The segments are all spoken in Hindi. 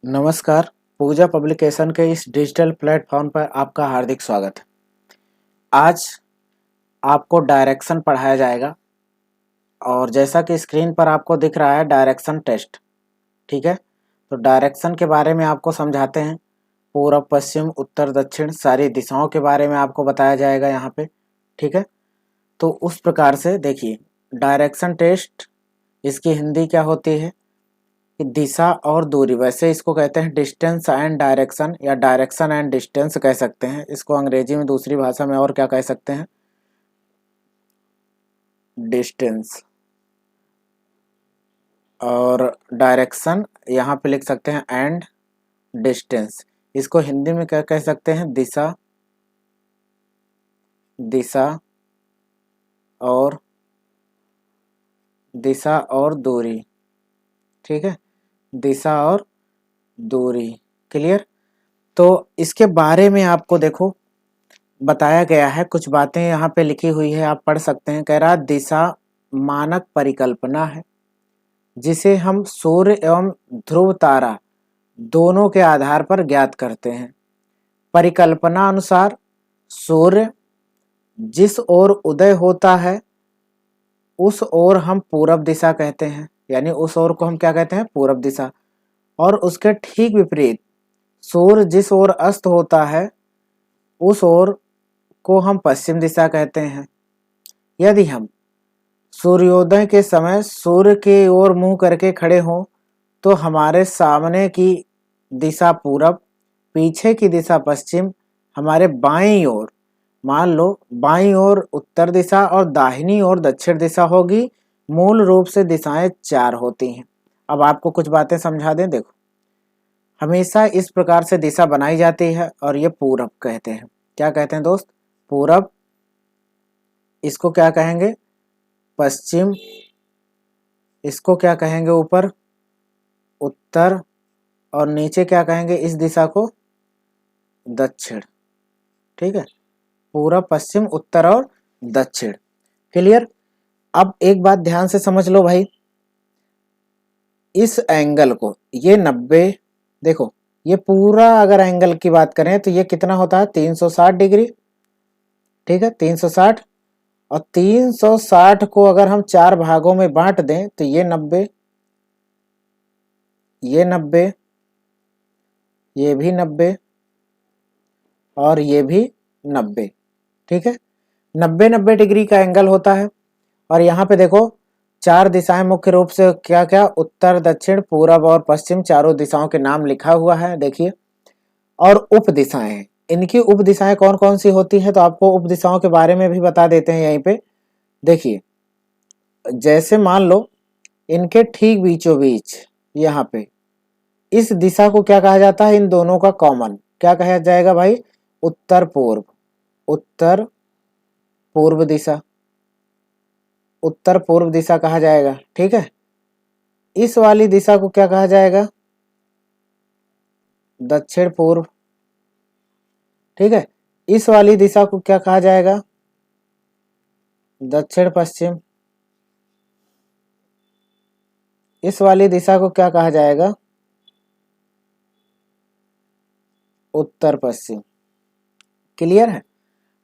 नमस्कार। पूजा पब्लिकेशन के इस डिजिटल प्लेटफॉर्म पर आपका हार्दिक स्वागत है। आज आपको डायरेक्शन पढ़ाया जाएगा और जैसा कि स्क्रीन पर आपको दिख रहा है डायरेक्शन टेस्ट। ठीक है, तो डायरेक्शन के बारे में आपको समझाते हैं। पूर्व पश्चिम उत्तर दक्षिण सारी दिशाओं के बारे में आपको बताया जाएगा यहाँ पे। ठीक है, तो उस प्रकार से देखिए डायरेक्शन टेस्ट, इसकी हिंदी क्या होती है कि दिशा और दूरी। वैसे इसको कहते हैं डिस्टेंस एंड डायरेक्शन या डायरेक्शन एंड डिस्टेंस कह सकते हैं। इसको अंग्रेजी में दूसरी भाषा में और क्या कह सकते हैं, डिस्टेंस। और डायरेक्शन यहाँ पे लिख सकते हैं एंड डिस्टेंस। इसको हिंदी में क्या कह सकते हैं, दिशा, दिशा और दिशा और दूरी। ठीक है, दिशा और दूरी। क्लियर। तो इसके बारे में आपको देखो बताया गया है, कुछ बातें यहाँ पे लिखी हुई है, आप पढ़ सकते हैं। कह रहा दिशा मानक परिकल्पना है जिसे हम सूर्य एवं ध्रुव तारा दोनों के आधार पर ज्ञात करते हैं। परिकल्पना अनुसार सूर्य जिस ओर उदय होता है उस ओर हम पूरब दिशा कहते हैं, यानी उस ओर को हम क्या कहते हैं, पूरब दिशा। और उसके ठीक विपरीत सूर्य जिस ओर अस्त होता है उस ओर को हम पश्चिम दिशा कहते हैं। यदि हम सूर्योदय के समय सूर्य की ओर मुंह करके खड़े हों तो हमारे सामने की दिशा पूरब, पीछे की दिशा पश्चिम, हमारे बाईं ओर मान लो बाईं ओर उत्तर दिशा और दाहिनी ओर दक्षिण दिशा होगी। मूल रूप से दिशाएं 4 होती हैं। अब आपको कुछ बातें समझा दें। देखो, हमेशा इस प्रकार से दिशा बनाई जाती है और ये पूरब कहते हैं। क्या कहते हैं दोस्त, पूरब। इसको क्या कहेंगे, पश्चिम। इसको क्या कहेंगे, ऊपर उत्तर। और नीचे क्या कहेंगे इस दिशा को, दक्षिण। ठीक है, पूरब पश्चिम उत्तर और दक्षिण। क्लियर। अब एक बात ध्यान से समझ लो भाई, इस एंगल को ये 90, देखो ये पूरा अगर एंगल की बात करें तो ये कितना होता है, 360 डिग्री। ठीक है, 360। और 360 को अगर हम 4 भागों में बांट दें तो ये 90, ये 90, ये भी 90 और ये भी 90। ठीक है, 90-90 डिग्री का एंगल होता है। और यहाँ पे देखो 4 दिशाएं मुख्य रूप से क्या क्या, उत्तर दक्षिण पूरब और पश्चिम, चारों दिशाओं के नाम लिखा हुआ है। देखिए, और उप दिशाएं, इनकी उप दिशाएं कौन कौन सी होती है तो आपको उप दिशाओं के बारे में भी बता देते हैं यहीं पे। देखिए, जैसे मान लो इनके ठीक बीचों बीच यहाँ पे इस दिशा को क्या कहा जाता है, इन दोनों का कॉमन क्या कहा जाएगा भाई, उत्तर पूर्व। उत्तर पूर्व दिशा, उत्तर पूर्व दिशा कहा जाएगा। ठीक है, इस वाली दिशा को क्या कहा जाएगा, दक्षिण पूर्व। ठीक है, इस वाली दिशा को क्या कहा जाएगा, दक्षिण पश्चिम। इस वाली दिशा को क्या कहा जाएगा, उत्तर पश्चिम। क्लियर है।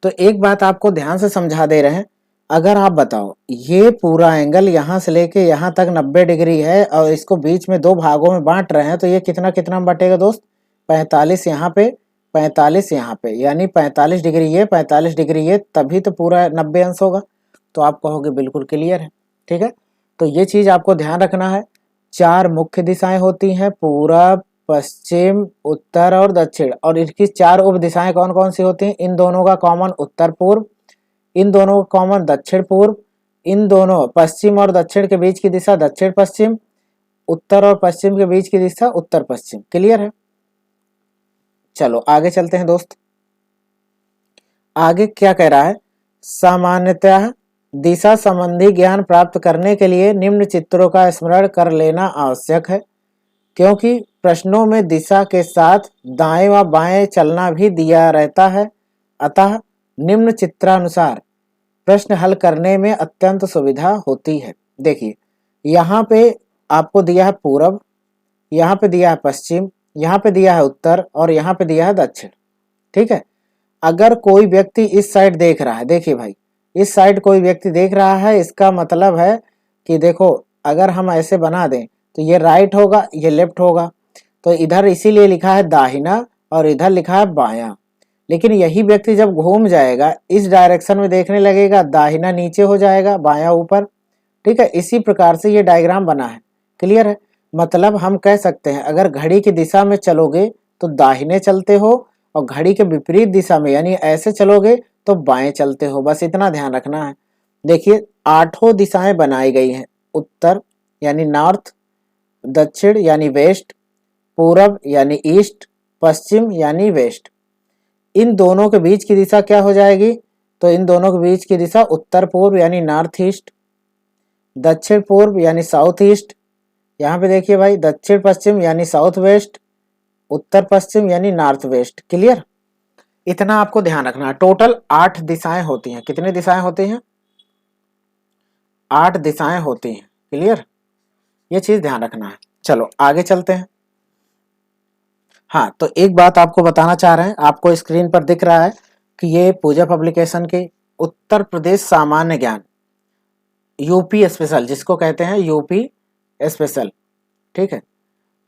तो एक बात आपको ध्यान से समझा दे रहे हैं, अगर आप बताओ ये पूरा एंगल यहाँ से लेके यहाँ तक 90 डिग्री है और इसको बीच में 2 भागों में बांट रहे हैं तो ये कितना कितना में बटेगा दोस्त, 45 यहाँ पे, 45 यहाँ पे, यानी 45 डिग्री ये, 45 डिग्री ये, तभी तो पूरा 90 अंश होगा। तो आप कहोगे बिल्कुल क्लियर है। ठीक है, तो ये चीज आपको ध्यान रखना है। 4 मुख्य दिशाएं होती हैं, पूरब पश्चिम उत्तर और दक्षिण, और इनकी 4 उप दिशाएं कौन कौन सी होती हैं, इन दोनों का कॉमन उत्तर पूर्व, इन दोनों का कॉमन दक्षिण पूर्व, इन दोनों पश्चिम और दक्षिण के बीच की दिशा दक्षिण पश्चिम, उत्तर और पश्चिम के बीच की दिशा उत्तर पश्चिम। क्लियर है। चलो आगे चलते हैं दोस्त। आगे क्या कह रहा है, सामान्यतः दिशा संबंधी ज्ञान प्राप्त करने के लिए निम्न चित्रों का स्मरण कर लेना आवश्यक है, क्योंकि प्रश्नों में दिशा के साथ दाएं व बाएं चलना भी दिया रहता है। अतः निम्न चित्रानुसार प्रश्न हल करने में अत्यंत सुविधा होती है। देखिए, यहाँ पे आपको दिया है पूरब, यहाँ पे दिया है पश्चिम, यहाँ पे दिया है उत्तर और यहाँ पे दिया है दक्षिण। ठीक है, अगर कोई व्यक्ति इस साइड देख रहा है, देखिए भाई इस साइड कोई व्यक्ति देख रहा है, इसका मतलब है कि देखो अगर हम ऐसे बना दें तो ये राइट होगा, ये लेफ्ट होगा। तो इधर इसीलिए लिखा है दाहिना और इधर लिखा है बायां। लेकिन यही व्यक्ति जब घूम जाएगा इस डायरेक्शन में देखने लगेगा, दाहिना नीचे हो जाएगा बायां ऊपर। ठीक है, इसी प्रकार से ये डायग्राम बना है। क्लियर है, मतलब हम कह सकते हैं अगर घड़ी की दिशा में चलोगे तो दाहिने चलते हो और घड़ी के विपरीत दिशा में यानी ऐसे चलोगे तो बाएं चलते हो। बस इतना ध्यान रखना है। देखिए 8 दिशाएं बनाई गई हैं, उत्तर यानी नॉर्थ, दक्षिण यानी वेस्ट, पूरब यानी ईस्ट, पश्चिम यानी वेस्ट। इन दोनों के बीच की दिशा क्या हो जाएगी? तो इन दोनों के बीच की दिशा उत्तर पूर्व यानी नॉर्थ ईस्ट, दक्षिण पूर्व यानी साउथ ईस्ट। यहाँ पे देखिए भाई दक्षिण पश्चिम यानी साउथ वेस्ट, उत्तर पश्चिम यानी नॉर्थ वेस्ट। क्लियर, इतना आपको ध्यान रखना है। टोटल 8 दिशाएं होती हैं। कितनी दिशाएं होती हैं? 8 दिशाएं होती हैं। क्लियर, ये चीज ध्यान रखना है। चलो आगे चलते हैं। हाँ, तो एक बात आपको बताना चाह रहे हैं, आपको स्क्रीन पर दिख रहा है कि ये पूजा पब्लिकेशन के उत्तर प्रदेश सामान्य ज्ञान यूपी स्पेशल, जिसको कहते हैं यूपी स्पेशल। ठीक है,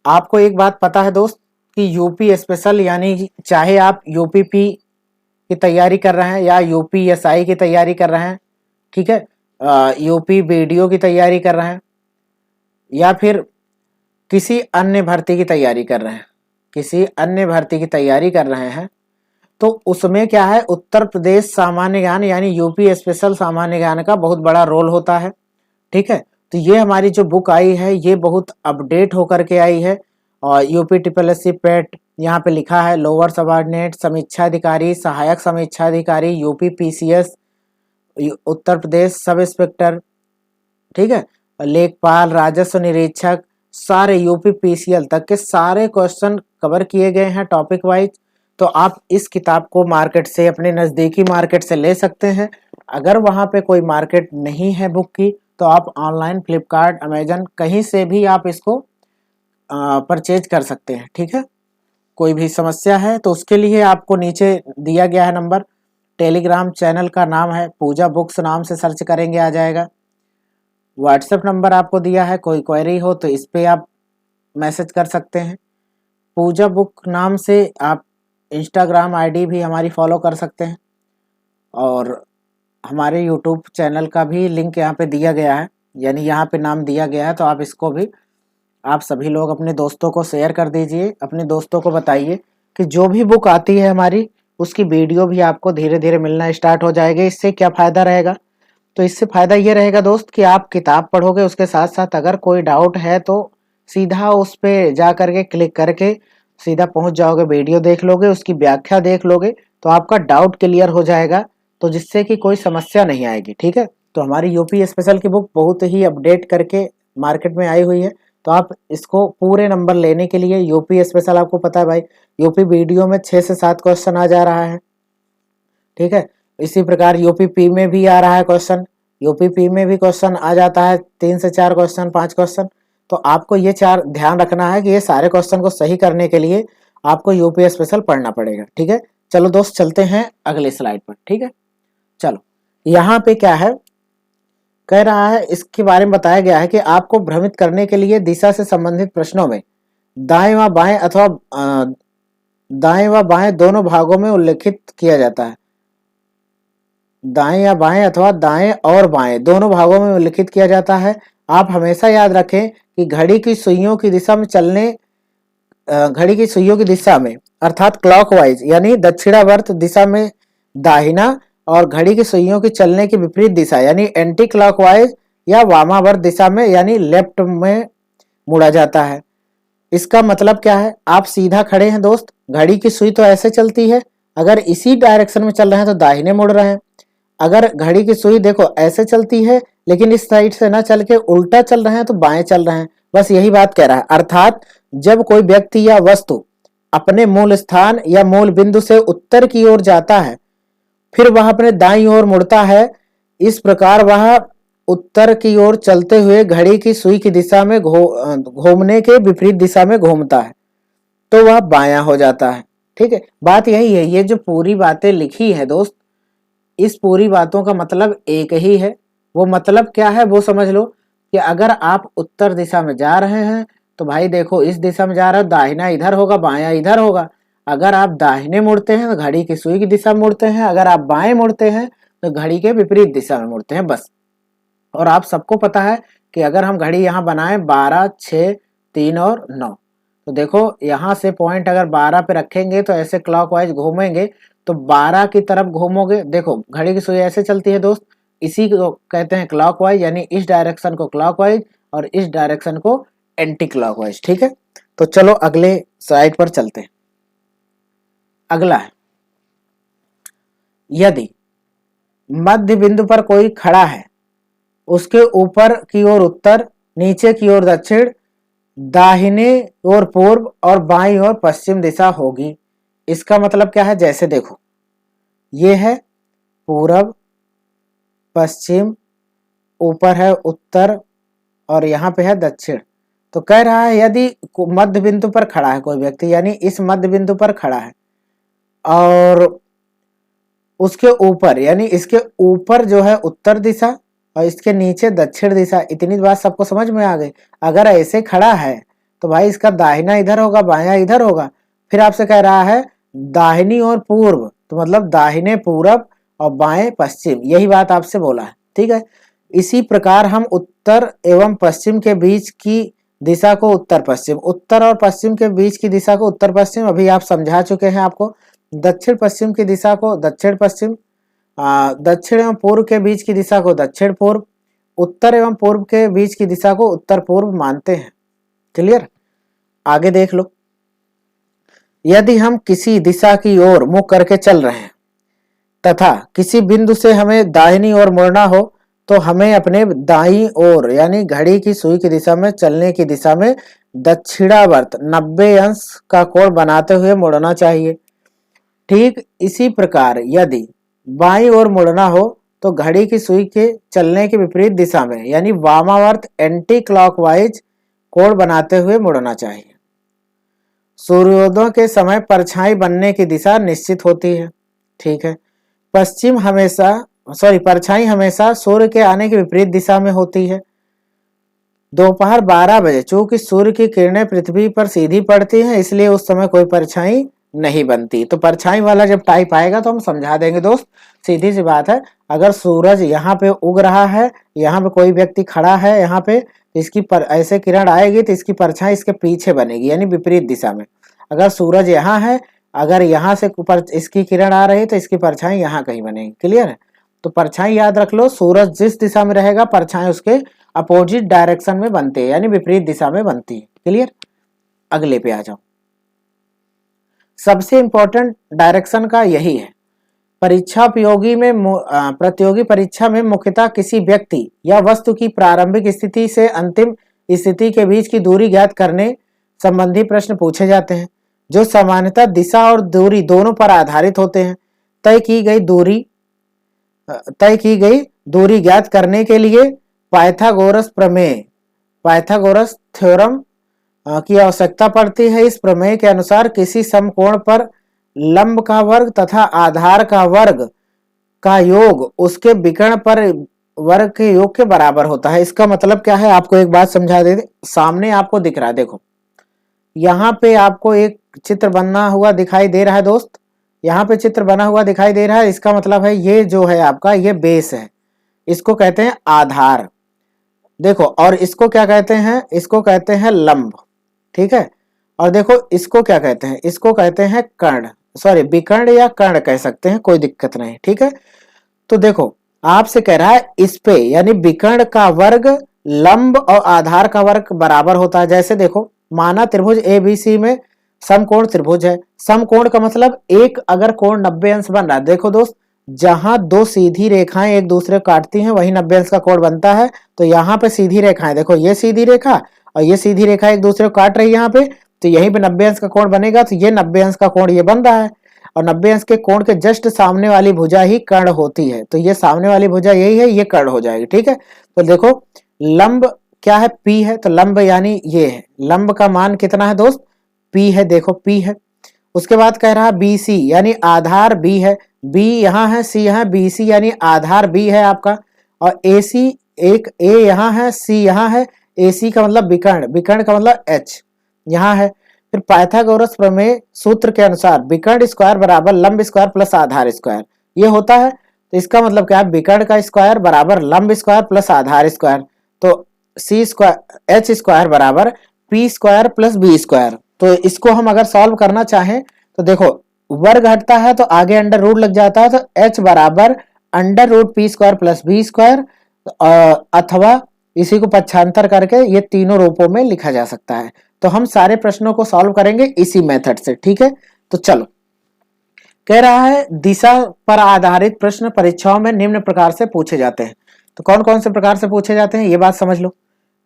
आपको एक बात पता है दोस्त कि यूपी स्पेशल यानी चाहे आप यूपीपी की तैयारी कर रहे हैं या यूपीएसआई की तैयारी कर रहे हैं, ठीक है, यूपी बीडीओ की तैयारी कर रहे हैं या फिर किसी अन्य भर्ती की तैयारी कर रहे हैं, किसी अन्य भर्ती की तैयारी कर रहे हैं, तो उसमें क्या है, उत्तर प्रदेश सामान्य ज्ञान यानी यूपी स्पेशल सामान्य ज्ञान का बहुत बड़ा रोल होता है। ठीक है, तो ये हमारी जो बुक आई है ये बहुत अपडेट होकर के आई है। और यूपी ट्रिपल एस सी पेट यहाँ पे लिखा है लोअर सबऑर्डिनेट समीक्षा अधिकारी, सहायक समीक्षा अधिकारी, UP PCS, Uttar Pradesh sub inspector, ठीक है, लेखपाल, राजस्व निरीक्षक, सारे यूपी पीसीएल तक के सारे क्वेश्चन कवर किए गए हैं टॉपिक वाइज। तो आप इस किताब को मार्केट से, अपने नज़दीकी मार्केट से ले सकते हैं। अगर वहाँ पे कोई मार्केट नहीं है बुक की तो आप ऑनलाइन फ्लिपकार्ट, अमेजन कहीं से भी आप इसको परचेज कर सकते हैं। ठीक है, कोई भी समस्या है तो उसके लिए आपको नीचे दिया गया है नंबर। टेलीग्राम चैनल का नाम है पूजा बुक्स, नाम से सर्च करेंगे आ जाएगा। व्हाट्सएप नंबर आपको दिया है, कोई क्वेरी हो तो इस पे आप मैसेज कर सकते हैं। पूजा बुक नाम से आप इंस्टाग्राम आईडी भी हमारी फॉलो कर सकते हैं और हमारे यूट्यूब चैनल का भी लिंक यहाँ पे दिया गया है, यानी यहाँ पे नाम दिया गया है। तो आप इसको भी, आप सभी लोग अपने दोस्तों को शेयर कर दीजिए, अपने दोस्तों को बताइए कि जो भी बुक आती है हमारी उसकी वीडियो भी आपको धीरे धीरे मिलना स्टार्ट हो जाएगी। इससे क्या फ़ायदा रहेगा? तो इससे फ़ायदा ये रहेगा दोस्त कि आप किताब पढ़ोगे, उसके साथ साथ अगर कोई डाउट है तो सीधा उस पर जा करके क्लिक करके सीधा पहुंच जाओगे, वीडियो देख लोगे, उसकी व्याख्या देख लोगे तो आपका डाउट क्लियर हो जाएगा, तो जिससे कि कोई समस्या नहीं आएगी। ठीक है, तो हमारी यूपी स्पेशल की बुक बहुत ही अपडेट करके मार्केट में आई हुई है। तो आप इसको पूरे नंबर लेने के लिए, यूपी स्पेशल आपको पता है भाई यूपी वीडियो में 6 से 7 क्वेश्चन आ जा रहा है। ठीक है, इसी प्रकार यूपीपी में भी आ रहा है क्वेश्चन, यूपीपी में भी क्वेश्चन आ जाता है 3 से 4 क्वेश्चन, 5 क्वेश्चन। तो आपको ये 4 ध्यान रखना है कि ये सारे क्वेश्चन को सही करने के लिए आपको यूपी स्पेशल पढ़ना पड़ेगा। ठीक है, चलो दोस्त चलते हैं अगले स्लाइड पर। ठीक है, चलो यहाँ पे क्या है, कह रहा है, इसके बारे में बताया गया है कि आपको भ्रमित करने के लिए दिशा से संबंधित प्रश्नों में दाएं व बाएं अथवा दाएं व बाएं दोनों भागों में उल्लेखित किया जाता है। दाएं या बाएं अथवा दाएं और बाएं दोनों भागों में उल्लेखित किया जाता है। आप हमेशा याद रखें कि घड़ी की सुइयों की दिशा में चलने, घड़ी की सुइयों की दिशा में अर्थात क्लॉकवाइज यानी दक्षिणावर्त दिशा में दाहिना, और घड़ी की सुइयों की चलने की विपरीत दिशा यानी एंटी क्लॉकवाइज या वामावर्त दिशा में यानी लेफ्ट में मुड़ा जाता है। इसका मतलब क्या है, आप सीधा खड़े हैं दोस्त, घड़ी की सुई तो ऐसे चलती है, अगर इसी डायरेक्शन में चल रहे हैं तो दाहिने मुड़ रहे हैं। अगर घड़ी की सुई देखो ऐसे चलती है लेकिन इस साइड से ना चल के उल्टा चल रहे हैं तो बाएं चल रहे हैं। बस यही बात कह रहा है। अर्थात जब कोई व्यक्ति या वस्तु अपने मूल स्थान या मूल बिंदु से उत्तर की ओर जाता है फिर वह अपने दाईं ओर मुड़ता है, इस प्रकार वह उत्तर की ओर चलते हुए घड़ी की सुई की दिशा में घूमने के विपरीत दिशा में घूमता है। तो वह बायां हो जाता है। ठीक है, बात यही है। ये जो पूरी बातें लिखी है दोस्त, इस पूरी बातों का मतलब एक ही है। वो मतलब क्या है वो समझ लो कि अगर आप उत्तर दिशा में जा रहे हैं तो भाई देखो इस दिशा में जा रहे हो, दाहिना इधर होगा, बायां इधर होगा। अगर आप दाहिने मुड़ते हैं तो घड़ी की सुई की दिशा में मुड़ते हैं, अगर आप बाएं मुड़ते हैं तो घड़ी के विपरीत दिशा में मुड़ते हैं, बस। और आप सबको पता है कि अगर हम घड़ी यहाँ बनाएं 12, 6, 3 और 9, तो देखो यहाँ से पॉइंट अगर 12 पे रखेंगे तो ऐसे क्लॉकवाइज घूमेंगे तो 12 की तरफ घूमोगे। देखो घड़ी की सुई ऐसे चलती है दोस्त, इसी को कहते हैं क्लॉकवाइज, यानी इस डायरेक्शन को क्लॉकवाइज और इस डायरेक्शन को एंटी क्लॉकवाइज। ठीक है, तो चलो अगले स्लाइड पर चलते हैं। अगला है, यदि मध्य बिंदु पर कोई खड़ा है, उसके ऊपर की ओर उत्तर, नीचे की ओर दक्षिण, दाहिने ओर पूर्व और बाईं ओर पश्चिम दिशा होगी। इसका मतलब क्या है, जैसे देखो ये है पूरब, पश्चिम, ऊपर है उत्तर और यहाँ पे है दक्षिण। तो कह रहा है यदि मध्य बिंदु पर खड़ा है कोई व्यक्ति, यानी इस मध्य बिंदु पर खड़ा है और उसके ऊपर यानी इसके ऊपर जो है उत्तर दिशा और इसके नीचे दक्षिण दिशा। इतनी बात सबको समझ में आ गई। अगर ऐसे खड़ा है तो भाई इसका दाहिना इधर होगा, बायां इधर होगा। फिर आपसे कह रहा है दाहिनी और पूर्व, तो मतलब दाहिने पूरब और बाएं पश्चिम, यही बात आपसे बोला है। ठीक है, इसी प्रकार हम उत्तर एवं पश्चिम के बीच की दिशा को उत्तर पश्चिम, उत्तर और पश्चिम के बीच की दिशा को उत्तर पश्चिम, अभी आप समझा चुके हैं आपको। दक्षिण पश्चिम की दिशा को दक्षिण पश्चिम, दक्षिण एवं पूर्व के बीच की दिशा को दक्षिण पूर्व, उत्तर एवं पूर्व के बीच की दिशा को उत्तर पूर्व मानते हैं। क्लियर, आगे देख लो। यदि हम किसी दिशा की ओर मुख करके चल रहे हैं तथा किसी बिंदु से हमें दाहिनी ओर मुड़ना हो तो हमें अपने दाईं ओर यानी घड़ी की सुई की दिशा में चलने की दिशा में दक्षिणावर्त 90 अंश का कोण बनाते हुए मुड़ना चाहिए। ठीक इसी प्रकार यदि बाईं ओर मुड़ना हो तो घड़ी की सुई के चलने के विपरीत दिशा में यानी वामावर्त एंटी क्लॉकवाइज कोण बनाते हुए मुड़ना चाहिए। सूर्योदय के समय परछाई बनने की दिशा निश्चित होती है। ठीक है, परछाई हमेशा सूर्य के आने की विपरीत दिशा में होती है। दोपहर 12 बजे चूंकि सूर्य की किरणें पृथ्वी पर सीधी पड़ती हैं, इसलिए उस समय कोई परछाई नहीं बनती। तो परछाई वाला जब टाइप आएगा तो हम समझा देंगे दोस्त, सीधी सी बात है। अगर सूरज यहाँ पे उग रहा है, यहाँ पे कोई व्यक्ति खड़ा है, यहाँ पे इसकी ऐसे किरण आएगी तो इसकी परछाई इसके पीछे बनेगी यानी विपरीत दिशा में। अगर सूरज यहाँ है, अगर यहाँ से ऊपर इसकी किरण आ रही है तो इसकी परछाई यहाँ कहीं बनेगी। क्लियर है, तो परछाई याद रख लो, सूरज जिस दिशा में रहेगा परछाई उसके अपोजिट डायरेक्शन में बनती है यानी विपरीत दिशा में बनती है। क्लियर, अगले पे आ जाओ। सबसे इंपॉर्टेंट डायरेक्शन का यही है। प्रतियोगी परीक्षा में मुख्यतः किसी व्यक्ति या वस्तु की प्रारंभिक स्थिति से अंतिम स्थिति के बीच की दूरी ज्ञात करने संबंधी प्रश्न पूछे जाते हैं, जो सामान्यतः दिशा और दूरी दोनों पर आधारित होते हैं। तय की गई दूरी ज्ञात करने के लिए पाइथागोरस प्रमेय, पाइथागोरस थ्योरम की आवश्यकता पड़ती है। इस प्रमेय के अनुसार किसी समकोण पर लंब का वर्ग तथा आधार का वर्ग का योग उसके विकर्ण पर वर्ग के योग के बराबर होता है। इसका मतलब क्या है, आपको एक बात समझा दे। सामने आपको दिख रहा है, देखो यहाँ पे आपको एक चित्र बना हुआ दिखाई दे रहा है दोस्त, यहाँ पे चित्र बना हुआ दिखाई दे रहा है। इसका मतलब है ये जो है आपका ये बेस है, इसको कहते हैं आधार। देखो, और इसको क्या कहते हैं, इसको कहते हैं लंब। ठीक है, और देखो इसको क्या कहते हैं, इसको कहते हैं कर्ण, विकर्ण या कर्ण कह सकते हैं, कोई दिक्कत नहीं। ठीक है, तो देखो आपसे कह रहा है इस पे यानी विकर्ण का वर्ग लंब और आधार का वर्ग बराबर होता है। जैसे देखो माना त्रिभुज ABC में समकोण त्रिभुज है। समकोण का मतलब एक अगर कोण 90 अंश बन रहा है, देखो दोस्त जहां दो सीधी रेखाएं एक दूसरे को काटती हैं वही 90 अंश का कोण बनता है। तो यहाँ पे सीधी रेखाएं, देखो ये सीधी रेखा और ये सीधी रेखा एक दूसरे को काट रही है यहाँ पे, तो यहीं पे 90 अंश का कोण बनेगा। तो ये 90 अंश का कोण ये बन रहा है और 90 अंश के कोण के जस्ट सामने वाली भुजा ही कर्ण होती है। तो ये सामने वाली भुजा यही है, ये कर्ण हो जाएगी। ठीक है, तो देखो लंब क्या है, P है, तो लंब यानी ये है। लंब का मान कितना है दोस्त, P है, देखो P है। उसके बाद कह रहा है BC यानी आधार B है, B यहाँ है, C यहाँ है, BC यानी आधार B है आपका, और AC एक A यहाँ है, C यहाँ है, AC का मतलब विकर्ण, विकर्ण का मतलब H यहाँ है। फिर पाइथागोरस प्रमेय सूत्र के अनुसार विकर्ण स्क्वायर बराबर लंब स्क्वायर प्लस आधार स्क्वायर ये होता है। तो इसका मतलब क्या है, विकर्ण का स्क्वायर बराबर लंब स्क्वायर प्लस आधार स्क्वायर, तो सी स्क्वायर एच स्क्वायर बराबर P square plus B square. तो इसको हम अगर सॉल्व करना चाहें तो देखो वर्ग हटता है तो आगे अंडर रूट लग जाता है, तो एच बराबर under root P square plus B square, अथवा इसी को पक्षांतर करके ये तीनों रूपों में लिखा जा सकता है। तो हम सारे प्रश्नों को सॉल्व करेंगे इसी मेथड से, ठीक है। तो चलो, कह रहा है दिशा पर आधारित प्रश्न परीक्षाओं में निम्न प्रकार से पूछे जाते हैं। तो कौन कौन से प्रकार से पूछे जाते हैं ये बात समझ लो।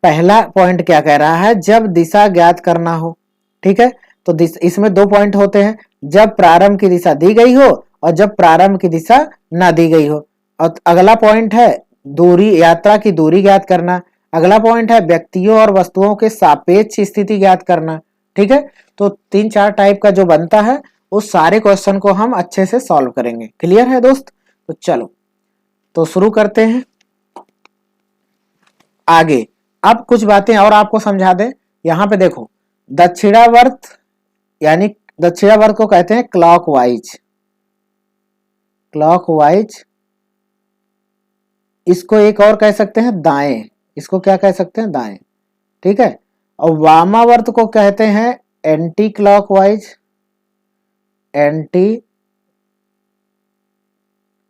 पहला पॉइंट क्या कह रहा है, जब दिशा ज्ञात करना हो, ठीक है। तो इसमें दो पॉइंट होते हैं, जब प्रारंभ की दिशा दी गई हो और जब प्रारंभ की दिशा ना दी गई हो। और अगला पॉइंट है दूरी, यात्रा की दूरी ज्ञात करना। अगला पॉइंट है व्यक्तियों और वस्तुओं के सापेक्ष स्थिति ज्ञात करना, ठीक है। तो 3-4 टाइप का जो बनता है उस सारे क्वेश्चन को हम अच्छे से सॉल्व करेंगे। क्लियर है दोस्त? तो चलो, तो शुरू करते हैं आगे। अब कुछ बातें और आपको समझा दें। यहां पे देखो दक्षिणावर्त यानी दक्षिणावर्त को कहते हैं क्लॉकवाइज, क्लॉकवाइज। इसको एक और कह सकते हैं दाएं, इसको क्या कह सकते हैं, दाएं, ठीक है। और वामावर्त को कहते हैं एंटी क्लॉकवाइज,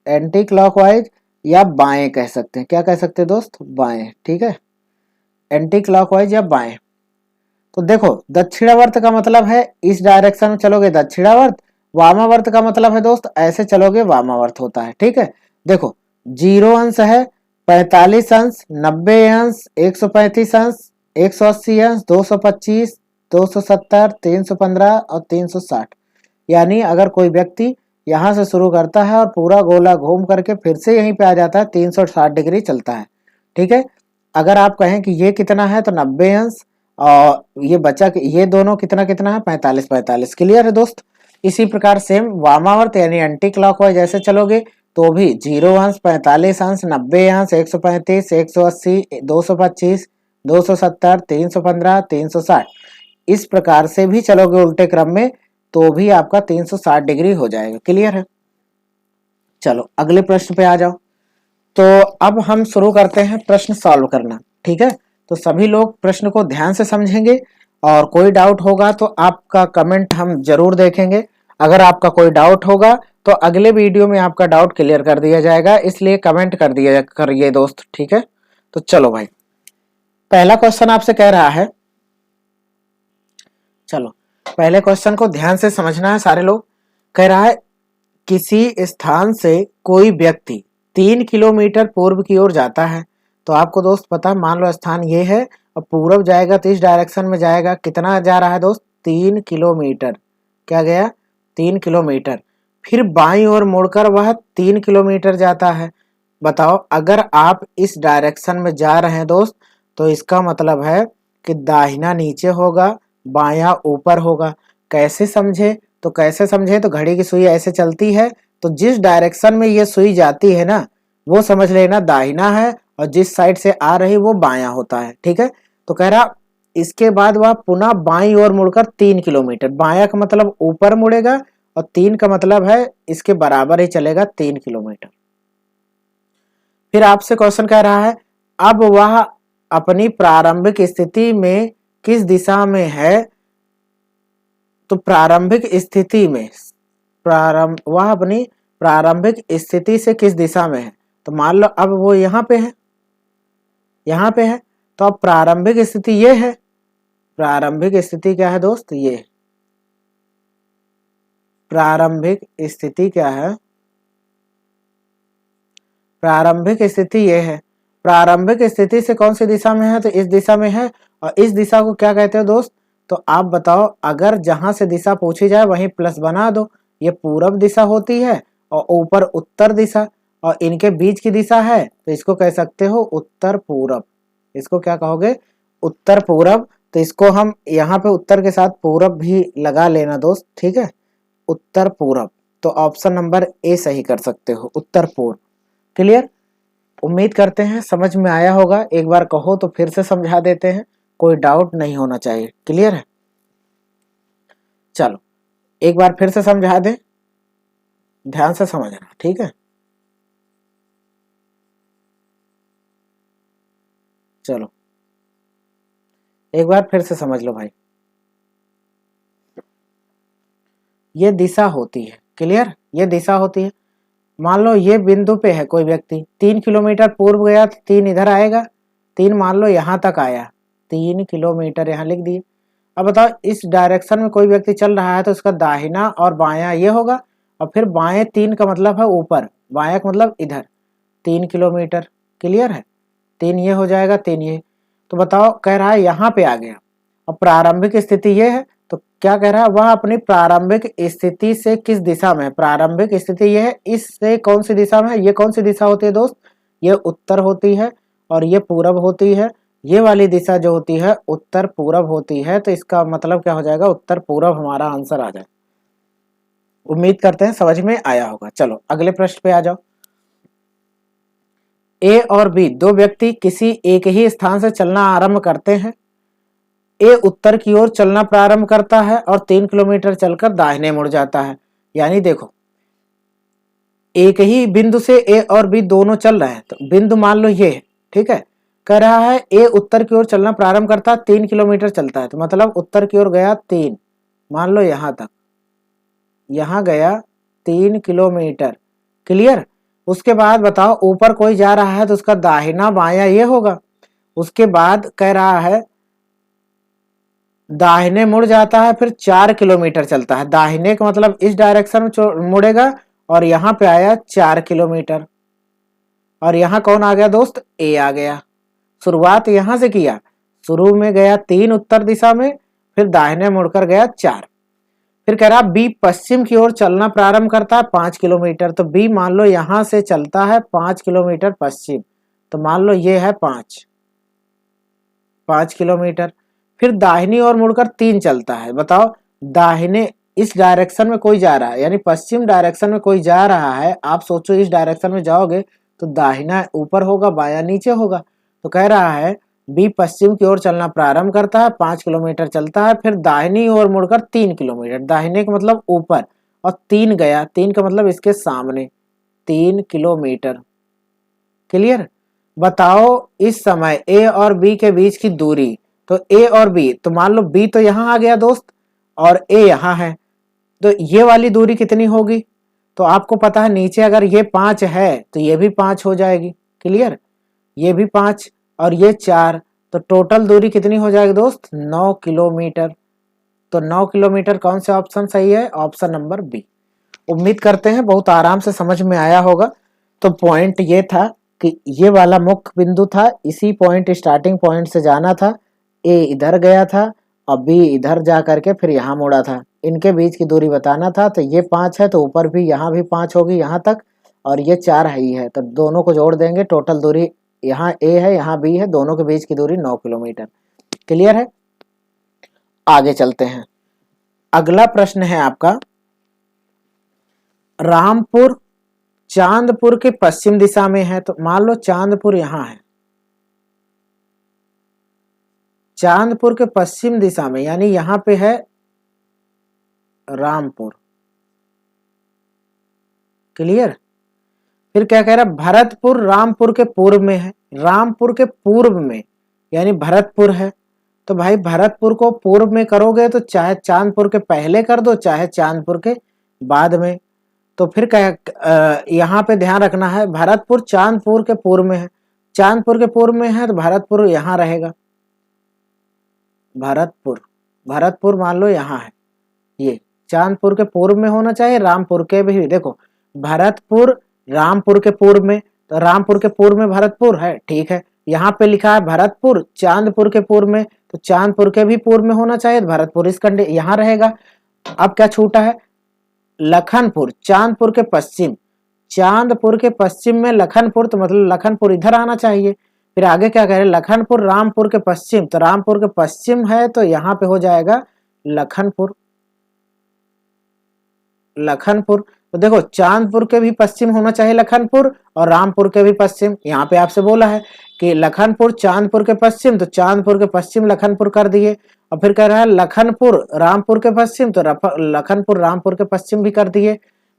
एंटी क्लॉकवाइज या बाएं कह सकते हैं। क्या कह सकते हैं दोस्त, बाएं, ठीक है। एंटी क्लॉकवाइज या बाएं। तो देखो दक्षिणावर्त का मतलब है इस डायरेक्शन में चलोगे दक्षिणावर्त, वामावर्त का मतलब है दोस्त ऐसे चलोगे वामावर्त होता है, ठीक है। देखो 0 अंश है, 45 अंश, 90 अंश, 135 अंश, 180 अंश, 225, 270, 315 और 360। यानी अगर कोई व्यक्ति यहां से शुरू करता है और पूरा गोला घूम करके फिर से यहीं पे आ जाता है 360 डिग्री चलता है, ठीक है। अगर आप कहें कि ये कितना है तो 90 अंश, और ये बचा ये दोनों कितना कितना है 45-45। क्लियर है दोस्त? इसी प्रकार सेम वामावर्त यानी एंटी क्लॉकवाइज जैसे चलोगे तो भी 0 अंश, 45 अंश, 90 अंश, 135, 180, 225, 270, 315, 360 इस प्रकार से भी चलोगे उल्टे क्रम में तो भी आपका 360 डिग्री हो जाएगा। क्लियर है? चलो अगले प्रश्न पे आ जाओ। तो अब हम शुरू करते हैं प्रश्न सॉल्व करना, ठीक है। तो सभी लोग प्रश्न को ध्यान से समझेंगे और कोई डाउट होगा तो आपका कमेंट हम जरूर देखेंगे। अगर आपका कोई डाउट होगा तो अगले वीडियो में आपका डाउट क्लियर कर दिया जाएगा, इसलिए कमेंट कर दिया करिए दोस्त, ठीक है। तो चलो भाई, पहला क्वेश्चन आपसे कह रहा है, चलो पहले क्वेश्चन को ध्यान से समझना है सारे लोग। कह रहा है किसी स्थान से कोई व्यक्ति 3 किलोमीटर पूर्व की ओर जाता है। तो आपको दोस्त पता है, मान लो स्थान ये है और पूर्व जाएगा तो इस डायरेक्शन में जाएगा। कितना जा रहा है दोस्त, 3 किलोमीटर। क्या गया, 3 किलोमीटर। फिर बाईं ओर मुड़कर वह 3 किलोमीटर जाता है। बताओ अगर आप इस डायरेक्शन में जा रहे हैं दोस्त तो इसका मतलब है कि दाहिना नीचे होगा, बायां ऊपर होगा। कैसे समझे, तो कैसे समझे, तो घड़ी की सुई ऐसे चलती है तो जिस डायरेक्शन में ये सुई जाती है ना वो समझ लेना दाहिना है, और जिस साइड से आ रही वो बायां होता है, ठीक है। तो कह रहा इसके बाद वह पुनः बाईं ओर मुड़कर 3 किलोमीटर, बायां का मतलब ऊपर मुड़ेगा और 3 का मतलब है इसके बराबर ही चलेगा 3 किलोमीटर। फिर आपसे क्वेश्चन कह रहा है अब वह अपनी प्रारंभिक स्थिति में किस दिशा में है। तो प्रारंभिक स्थिति में वह अपनी प्रारंभिक स्थिति से किस दिशा में है। तो मान लो अब वो यहाँ पे है, यहाँ पे है, तो अब प्रारंभिक स्थिति ये है। प्रारंभिक स्थिति क्या है दोस्त, ये प्रारंभिक स्थिति क्या है, प्रारंभिक स्थिति ये है। प्रारंभिक स्थिति से कौन सी दिशा में है, तो इस दिशा में है। और इस दिशा को क्या कहते हो दोस्त, तो आप बताओ। अगर जहां से दिशा पूछी जाए वहीं प्लस बना दो। ये पूरब दिशा होती है और ऊपर उत्तर दिशा, और इनके बीच की दिशा है तो इसको कह सकते हो उत्तर पूरब। इसको क्या कहोगे, उत्तर पूरब। तो इसको हम यहाँ पे उत्तर के साथ पूरब भी लगा लेना दोस्त, ठीक है, उत्तर पूरब। तो ऑप्शन नंबर ए सही कर सकते हो, उत्तर पूर्व। क्लियर? उम्मीद करते हैं समझ में आया होगा। एक बार कहो तो फिर से समझा देते हैं, कोई डाउट नहीं होना चाहिए। क्लियर है? चलो एक बार फिर से समझा दें, ध्यान से समझना, ठीक है। चलो एक बार फिर से समझ लो भाई, ये दिशा होती है। क्लियर? ये दिशा होती है। मान लो ये बिंदु पे है कोई व्यक्ति, 3 किलोमीटर पूर्व गया तो 3 इधर आएगा, 3 मान लो यहाँ तक आया, 3 किलोमीटर यहाँ लिख दिए। अब बताओ इस डायरेक्शन में कोई व्यक्ति चल रहा है तो उसका दाहिना और बायां ये होगा, और फिर बाएं 3 का मतलब है ऊपर, बायां का मतलब इधर, 3 किलोमीटर। क्लियर है? 3 ये हो जाएगा, 3 ये। तो बताओ कह रहा है यहाँ पे आ गया। अब प्रारंभिक स्थिति ये है, तो क्या कह रहा है, वह अपनी प्रारंभिक स्थिति से किस दिशा में है? प्रारंभिक स्थिति ये है, इससे कौन सी दिशा में है? ये कौन सी दिशा होती है दोस्त? ये उत्तर होती है और ये पूरब होती है। ये वाली दिशा जो होती है उत्तर पूरब होती है। तो इसका मतलब क्या हो जाएगा? उत्तर पूरब हमारा आंसर आ जाए। उम्मीद करते हैं समझ में आया होगा। चलो अगले प्रश्न पे आ जाओ। ए और बी दो व्यक्ति किसी एक ही स्थान से चलना आरंभ करते हैं। ए उत्तर की ओर चलना प्रारंभ करता है और 3 किलोमीटर चलकर दाहिने मुड़ जाता है। यानी देखो एक ही बिंदु से ए और बी दोनों चल रहे हैं, तो बिंदु मान लो ये है, ठीक है। कह रहा है ए उत्तर की ओर चलना प्रारंभ करता है, 3 किलोमीटर चलता है, तो मतलब उत्तर की ओर गया 3, मान लो यहां तक, यहां गया 3 किलोमीटर। क्लियर? उसके बाद बताओ ऊपर कोई जा रहा है तो उसका दाहिना बायां ये होगा। उसके बाद कह रहा है दाहिने मुड़ जाता है, फिर 4 किलोमीटर चलता है। दाहिने का मतलब इस डायरेक्शन में मुड़ेगा और यहाँ पे आया 4 किलोमीटर। और यहाँ कौन आ गया दोस्त? ए आ गया। शुरुआत यहाँ से किया, शुरू में गया 3 उत्तर दिशा में, फिर दाहिने मुड़कर गया 4। फिर कह रहा बी पश्चिम की ओर चलना प्रारंभ करता है 5 किलोमीटर। तो बी मान लो यहाँ से चलता है 5 किलोमीटर पश्चिम, तो मान लो ये है 5 किलोमीटर। फिर दाहिनी ओर मुड़कर 3 चलता है। बताओ दाहिने इस डायरेक्शन में कोई जा रहा है, यानी पश्चिम डायरेक्शन में कोई जा रहा है। आप सोचो इस डायरेक्शन में जाओगे तो दाहिना ऊपर होगा, बायां नीचे होगा। तो कह रहा है बी पश्चिम की ओर चलना प्रारंभ करता है, 5 किलोमीटर चलता है, फिर दाहिनी ओर मुड़कर 3 किलोमीटर, दाहिने का मतलब ऊपर, और 3 गया, 3 का मतलब इसके सामने, 3 किलोमीटर। क्लियर? बताओ इस समय ए और बी के बीच की दूरी। तो ए और बी, तो मान लो बी तो यहां आ गया दोस्त और ए यहां है, तो ये वाली दूरी कितनी होगी? तो आपको पता है नीचे अगर ये 5 है तो ये भी 5 हो जाएगी। क्लियर? ये भी 5 और ये 4, तो टोटल दूरी कितनी हो जाएगी दोस्त? 9 किलोमीटर। तो 9 किलोमीटर कौन सा ऑप्शन सही है? Option number B. उम्मीद करते हैं बहुत आराम से समझ में आया होगा। तो पॉइंट ये था कि ये वाला मुख्य बिंदु था, इसी पॉइंट स्टार्टिंग पॉइंट से जाना था। ए इधर गया था और बी इधर जा करके फिर यहाँ मुड़ा था, इनके बीच की दूरी बताना था। तो ये 5 है तो ऊपर भी यहाँ भी 5 होगी यहाँ तक, और ये 4 है ही है, तो दोनों को जोड़ देंगे, टोटल दूरी यहाँ ए है यहाँ बी है, दोनों के बीच की दूरी 9 किलोमीटर। क्लियर है? आगे चलते हैं। अगला प्रश्न है आपका, रामपुर चांदपुर के पश्चिम दिशा में है। तो मान लो चांदपुर यहां है, चांदपुर के पश्चिम दिशा में, यानी यहां पे है रामपुर। क्लियर? फिर क्या कह रहा है, भरतपुर रामपुर के पूर्व में है, रामपुर के पूर्व में यानी भरतपुर है। तो भाई भरतपुर को पूर्व में करोगे तो चाहे चांदपुर के पहले कर दो चाहे चांदपुर के बाद में। तो फिर क्या यहाँ पे ध्यान रखना है, भरतपुर चांदपुर के पूर्व में है, चांदपुर के पूर्व में है तो भरतपुर यहाँ रहेगा। भरतपुर, भरतपुर मान लो यहाँ है, ये चांदपुर के पूर्व में होना चाहिए, रामपुर के भी। देखो भरतपुर रामपुर के पूर्व में, तो रामपुर के पूर्व में भरतपुर है, ठीक है। यहाँ पे लिखा है भरतपुर चांदपुर के पूर्व में, तो चांदपुर के भी पूर्व में होना चाहिए, भरतपुर इस कंडे यहाँ रहेगा। अब क्या छूटा है? लखनपुर चांदपुर के पश्चिम, चांदपुर के पश्चिम में लखनपुर, तो मतलब लखनपुर इधर आना चाहिए। फिर आगे क्या कह रहे हैं, लखनपुर रामपुर के पश्चिम, तो रामपुर के पश्चिम है तो यहाँ पे हो जाएगा लखनपुर। लखनपुर तो देखो चांदपुर के भी पश्चिम होना चाहिए लखनपुर, और रामपुर के भी पश्चिम। यहाँ पे आपसे बोला है कि लखनपुर चांदपुर के पश्चिम, तो चांदपुर के पश्चिम लखनपुर कर दिए। और फिर कह रहा है लखनपुर रामपुर के पश्चिम, तो लखनपुर रामपुर के पश्चिम भी कर दिए।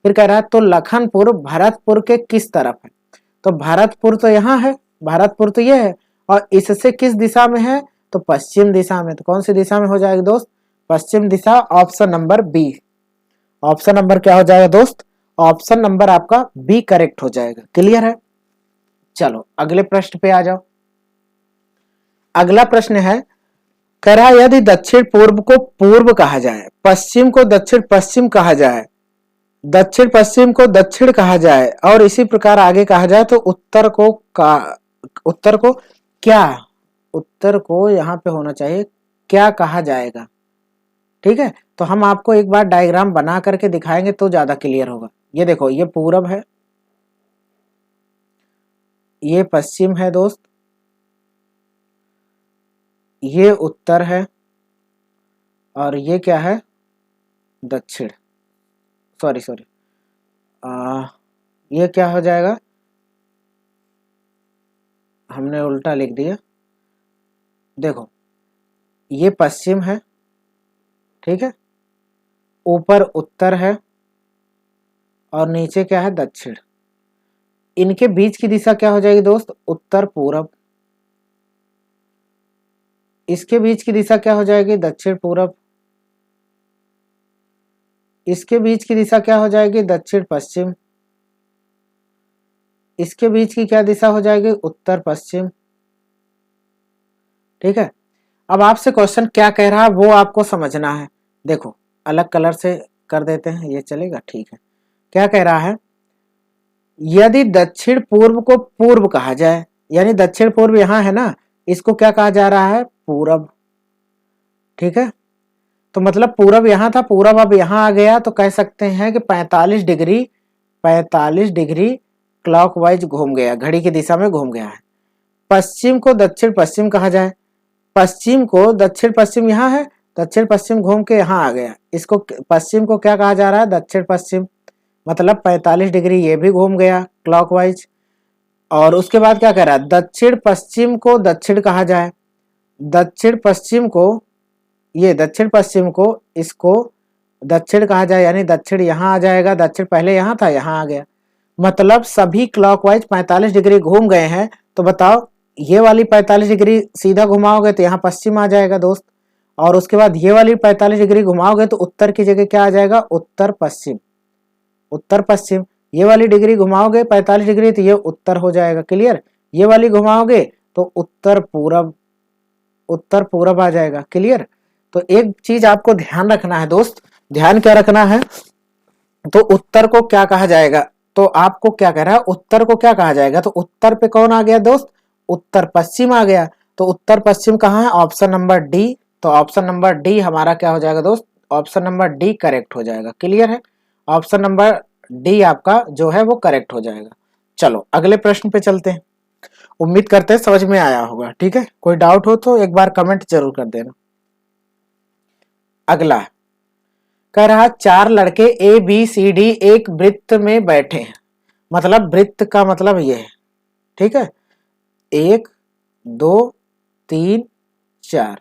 फिर कह रहा है तो लखनपुर भरतपुर के किस तरफ है, तो भरतपुर तो यहाँ है, भरतपुर तो ये है, और इससे किस दिशा में है, तो पश्चिम दिशा में। तो कौन सी दिशा में हो जाएगा दोस्त, पश्चिम दिशा। Option number B, option number क्या हो जाएगा दोस्त, ऑप्शन नंबर आपका बी करेक्ट हो जाएगा। क्लियर है। चलो अगले प्रश्न पे आ जाओ। अगला प्रश्न है, कह रहा यदि दक्षिण पूर्व को पूर्व कहा जाए, पश्चिम को दक्षिण पश्चिम कहा जाए, दक्षिण पश्चिम को दक्षिण कहा जाए, और इसी प्रकार आगे कहा जाए, तो उत्तर को क्या, उत्तर को यहाँ पे होना चाहिए क्या कहा जाएगा। ठीक है, तो हम आपको एक बार डायग्राम बना करके दिखाएंगे तो ज्यादा क्लियर होगा। ये देखो, ये पूरब है, ये पश्चिम है दोस्त, ये उत्तर है, और ये क्या है, दक्षिण। सॉरी ये क्या हो जाएगा, हमने उल्टा लिख दिया। देखो ये पश्चिम है, ठीक है, ऊपर उत्तर है, और नीचे क्या है, दक्षिण। इनके बीच की दिशा क्या हो जाएगी दोस्त, उत्तर पूरब। इसके बीच की दिशा क्या हो जाएगी, दक्षिण पूरब। इसके बीच की दिशा क्या हो जाएगी, दक्षिण पश्चिम। इसके बीच की क्या दिशा हो जाएगी, उत्तर पश्चिम। ठीक है, अब आपसे क्वेश्चन क्या कह रहा है वो आपको समझना है। देखो अलग कलर से कर देते हैं, ये चलेगा, ठीक है। क्या कह रहा है, यदि दक्षिण पूर्व को पूर्व कहा जाए, यानी दक्षिण पूर्व यहाँ है ना, इसको क्या कहा जा रहा है, पूरब। ठीक है, तो मतलब पूरब यहाँ था, पूरब अब यहाँ आ गया, तो कह सकते हैं कि 45 डिग्री क्लॉकवाइज घूम गया, घड़ी की दिशा में घूम गया है। पश्चिम को दक्षिण पश्चिम कहा जाए, पश्चिम को दक्षिण पश्चिम यहाँ है, दक्षिण पश्चिम घूम के यहाँ आ गया, इसको पश्चिम को क्या कहा जा रहा है, दक्षिण पश्चिम, मतलब 45 डिग्री ये भी घूम गया क्लॉकवाइज। और उसके बाद क्या कह रहा है, दक्षिण पश्चिम को दक्षिण कहा जाए, दक्षिण पश्चिम को, ये दक्षिण पश्चिम को इसको दक्षिण कहा जाए, यानी दक्षिण यहाँ आ जाएगा, दक्षिण पहले यहाँ था, यहाँ आ गया, मतलब सभी क्लॉकवाइज 45 डिग्री घूम गए हैं। तो बताओ ये वाली 45 डिग्री सीधा घुमाओगे तो यहाँ पश्चिम आ जाएगा दोस्त, और उसके बाद ये वाली 45 डिग्री घुमाओगे तो उत्तर की जगह क्या आ जाएगा, उत्तर पश्चिम। उत्तर पश्चिम, ये वाली डिग्री घुमाओगे 45 डिग्री तो ये उत्तर हो जाएगा। क्लियर, ये वाली घुमाओगे तो उत्तर पूरब, उत्तर पूरब आ जाएगा। क्लियर, तो एक चीज आपको ध्यान रखना है दोस्त, ध्यान क्या रखना है, तो उत्तर को क्या कहा जाएगा, तो आपको क्या कह रहा है, उत्तर को क्या कहा जाएगा, तो उत्तर पे कौन आ गया दोस्त, उत्तर पश्चिम आ गया। तो उत्तर पश्चिम कहाँ है, ऑप्शन नंबर डी। तो ऑप्शन नंबर डी हमारा क्या हो जाएगा दोस्त, ऑप्शन नंबर डी करेक्ट हो जाएगा। क्लियर है, ऑप्शन नंबर डी आपका जो है वो करेक्ट हो जाएगा। चलो अगले प्रश्न पे चलते हैं, उम्मीद करते हैं समझ में आया होगा। ठीक है, कोई डाउट हो तो एक बार कमेंट जरूर कर देना। अगला कह रहा 4 लड़के ए बी सी डी एक वृत्त में बैठे हैं, मतलब वृत्त का मतलब ये है। ठीक है, 1 2 3 4,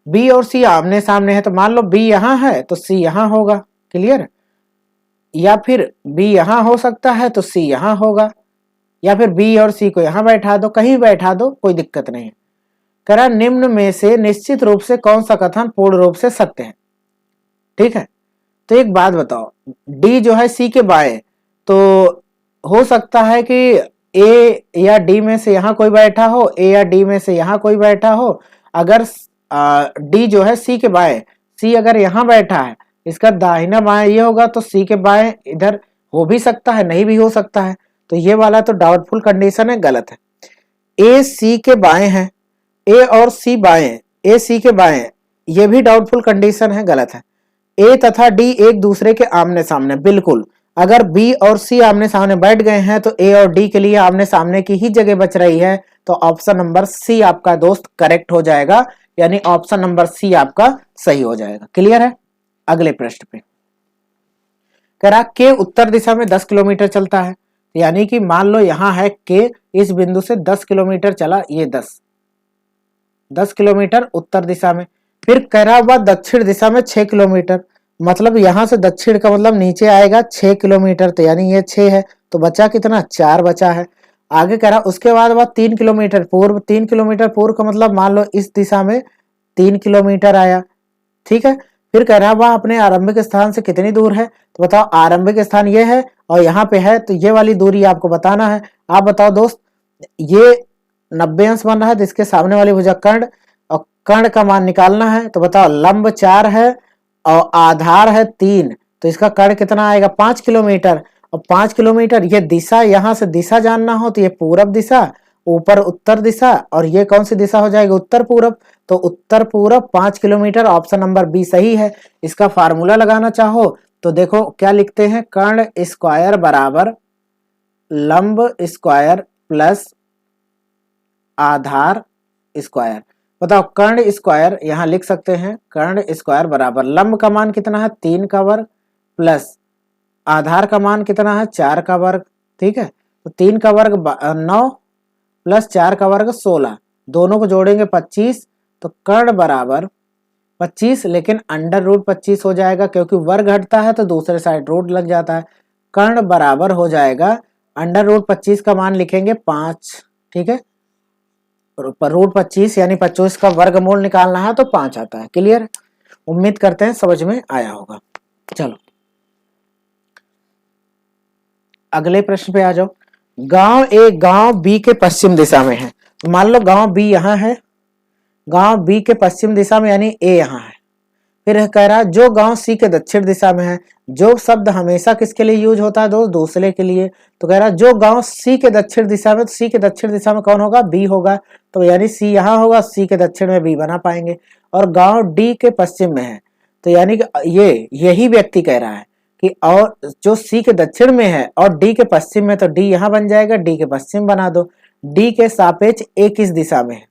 बी और सी आमने सामने है, तो मान लो बी यहां है तो सी यहां होगा। क्लियर, या फिर बी यहां हो सकता है तो सी यहां होगा, या फिर बी और सी को यहां बैठा दो, कहीं बैठा दो, कोई दिक्कत नहीं है। कह रहा निम्न में से निश्चित रूप से कौन सा कथन पूर्ण रूप से सत्य है। ठीक है, तो एक बात बताओ, डी जो है सी के बाएं, तो हो सकता है कि ए या डी में से यहां कोई बैठा हो, ए या डी में से यहां कोई बैठा हो। अगर डी जो है सी के बाएं, सी अगर यहां बैठा है, इसका दाहिना बाएं ये होगा, तो सी के बाएं इधर हो भी सकता है, नहीं भी हो सकता है। तो ये वाला तो डाउटफुल कंडीशन है, गलत है। ए सी के बाएं है, ए और सी बाएं, ए सी के बाएं, ये भी डाउटफुल कंडीशन है, गलत है। ए तथा डी एक दूसरे के आमने सामने, बिल्कुल। अगर बी और सी आमने सामने बैठ गए हैं तो ए और डी के लिए आमने सामने की ही जगह बच रही है, तो ऑप्शन नंबर सी आपका दोस्त करेक्ट हो जाएगा, यानी ऑप्शन नंबर सी आपका सही हो जाएगा। क्लियर है। अगले प्रश्न पे कह रहा के उत्तर दिशा में 10 किलोमीटर चलता है, यानी कि मान लो यहां है के, इस बिंदु से 10 किलोमीटर चला, ये 10 किलोमीटर उत्तर दिशा में। फिर कह रहा हुआ दक्षिण दिशा में 6 किलोमीटर, मतलब यहां से दक्षिण का मतलब नीचे आएगा 6 किलोमीटर, तो यानी ये 6 है, तो बचा कितना, 4 बचा है। आगे कह रहा उसके बाद 3 किलोमीटर पूर्व, 3 किलोमीटर पूर्व का मतलब मान लो इस दिशा में 3 किलोमीटर आया। ठीक है। फिर कह रहा वह अपने आरंभिक स्थान से कितनी दूर है, तो बताओ आरंभिक स्थान ये है और यहाँ पे है, तो ये वाली दूरी आपको बताना है। आप बताओ दोस्त, ये 90 अंश बन रहा है, तो इसके सामने वाली भुजा कर्ण, और कर्ण का मान निकालना है, तो बताओ लंब 4 है और आधार है 3, तो इसका कर्ण कितना आएगा, 5 किलोमीटर। और 5 किलोमीटर ये दिशा, यहां से दिशा जानना हो तो ये पूरब दिशा, ऊपर उत्तर दिशा, और ये कौन सी दिशा हो जाएगी, उत्तर पूरब, तो उत्तर पूरब 5 किलोमीटर, ऑप्शन नंबर बी सही है। इसका फार्मूला लगाना चाहो तो देखो क्या लिखते हैं, कर्ण स्क्वायर बराबर लंब स्क्वायर प्लस आधार स्क्वायर। बताओ कर्ण स्क्वायर यहां लिख सकते हैं, कर्ण स्क्वायर बराबर लंब का मान कितना है 3 का वर्ग प्लस आधार का मान कितना है 4 का वर्ग। ठीक है, तो 3 का वर्ग 9 प्लस 4 का वर्ग 16, दोनों को जोड़ेंगे 25, तो कर्ण बराबर 25, लेकिन अंडर रूट 25 हो जाएगा, क्योंकि वर्ग घटता है तो दूसरे साइड रूट लग जाता है। कर्ण बराबर हो जाएगा अंडर रूट 25 का मान लिखेंगे 5। ठीक है, रूट 25 यानी 25 का वर्गमूल निकालना है तो 5 आता है। क्लियर, उम्मीद करते हैं समझ में आया होगा। चलो अगले प्रश्न पे आ जाओ। गांव ए गांव बी के पश्चिम दिशा में है, मान लो गांव बी यहाँ है, गांव बी के पश्चिम दिशा में यानी ए यहाँ है। फिर कह रहा जो गांव सी के दक्षिण दिशा में है, जो शब्द हमेशा किसके लिए यूज होता है दोस्त, दूसरे के लिए। तो कह रहा जो गांव सी के दक्षिण दिशा में, सी के दक्षिण दिशा में कौन होगा, बी होगा, तो यानी सी यहाँ होगा, सी के दक्षिण में बी बना पाएंगे। और गांव डी के पश्चिम में है, तो यानी कि यही व्यक्ति कह रहा है कि और जो सी के दक्षिण में है और डी के पश्चिम में, तो डी यहाँ बन जाएगा, डी के पश्चिम बना दो। डी के सापेक्ष ए किस दिशा में है,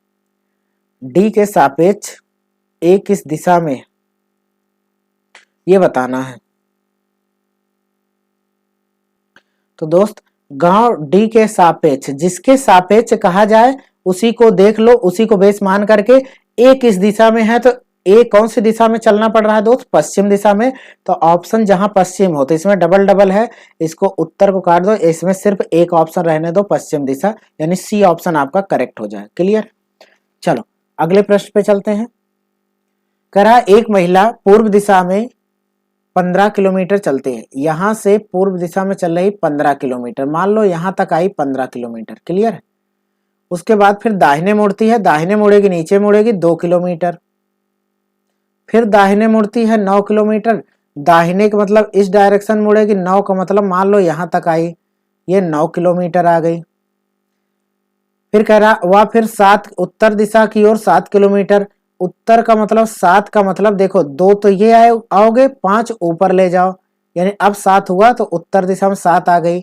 डी के सापेक्ष ए किस दिशा में, ये बताना है। तो दोस्त गांव डी के सापेक्ष, जिसके सापेक्ष कहा जाए उसी को देख लो, उसी को बेस मान करके ए किस दिशा में है, तो ए कौन सी दिशा में चलना पड़ रहा है दोस्त, पश्चिम दिशा में। तो ऑप्शन जहां पश्चिम हो, तो इसमें डबल डबल है, इसको उत्तर को काट दो, इसमें सिर्फ एक ऑप्शन रहने दो पश्चिम दिशा, यानी सी ऑप्शन आपका करेक्ट हो जाए। क्लियर, चलो अगले प्रश्न पे चलते हैं। कह रहा एक महिला पूर्व दिशा में 15 किलोमीटर चलते हैं, यहां से पूर्व दिशा में चल रही 15 किलोमीटर, मान लो यहां तक आई 15 किलोमीटर। क्लियर है। उसके बाद फिर दाहिने मुड़ती है, दाहिने मुड़ेगी नीचे मुड़ेगी 2 किलोमीटर, फिर दाहिने मुड़ती है 9 किलोमीटर, दाहिने का मतलब इस डायरेक्शन मुड़ेगी, 9 का मतलब मान लो यहां तक आई, ये 9 किलोमीटर आ गई। फिर कह रहा वह फिर 7 उत्तर दिशा की ओर 7 किलोमीटर, उत्तर का मतलब 7 का मतलब देखो 2 तो ये आए आओगे, 5 ऊपर ले जाओ, यानी अब 7 हुआ तो उत्तर दिशा में 7 आ गई।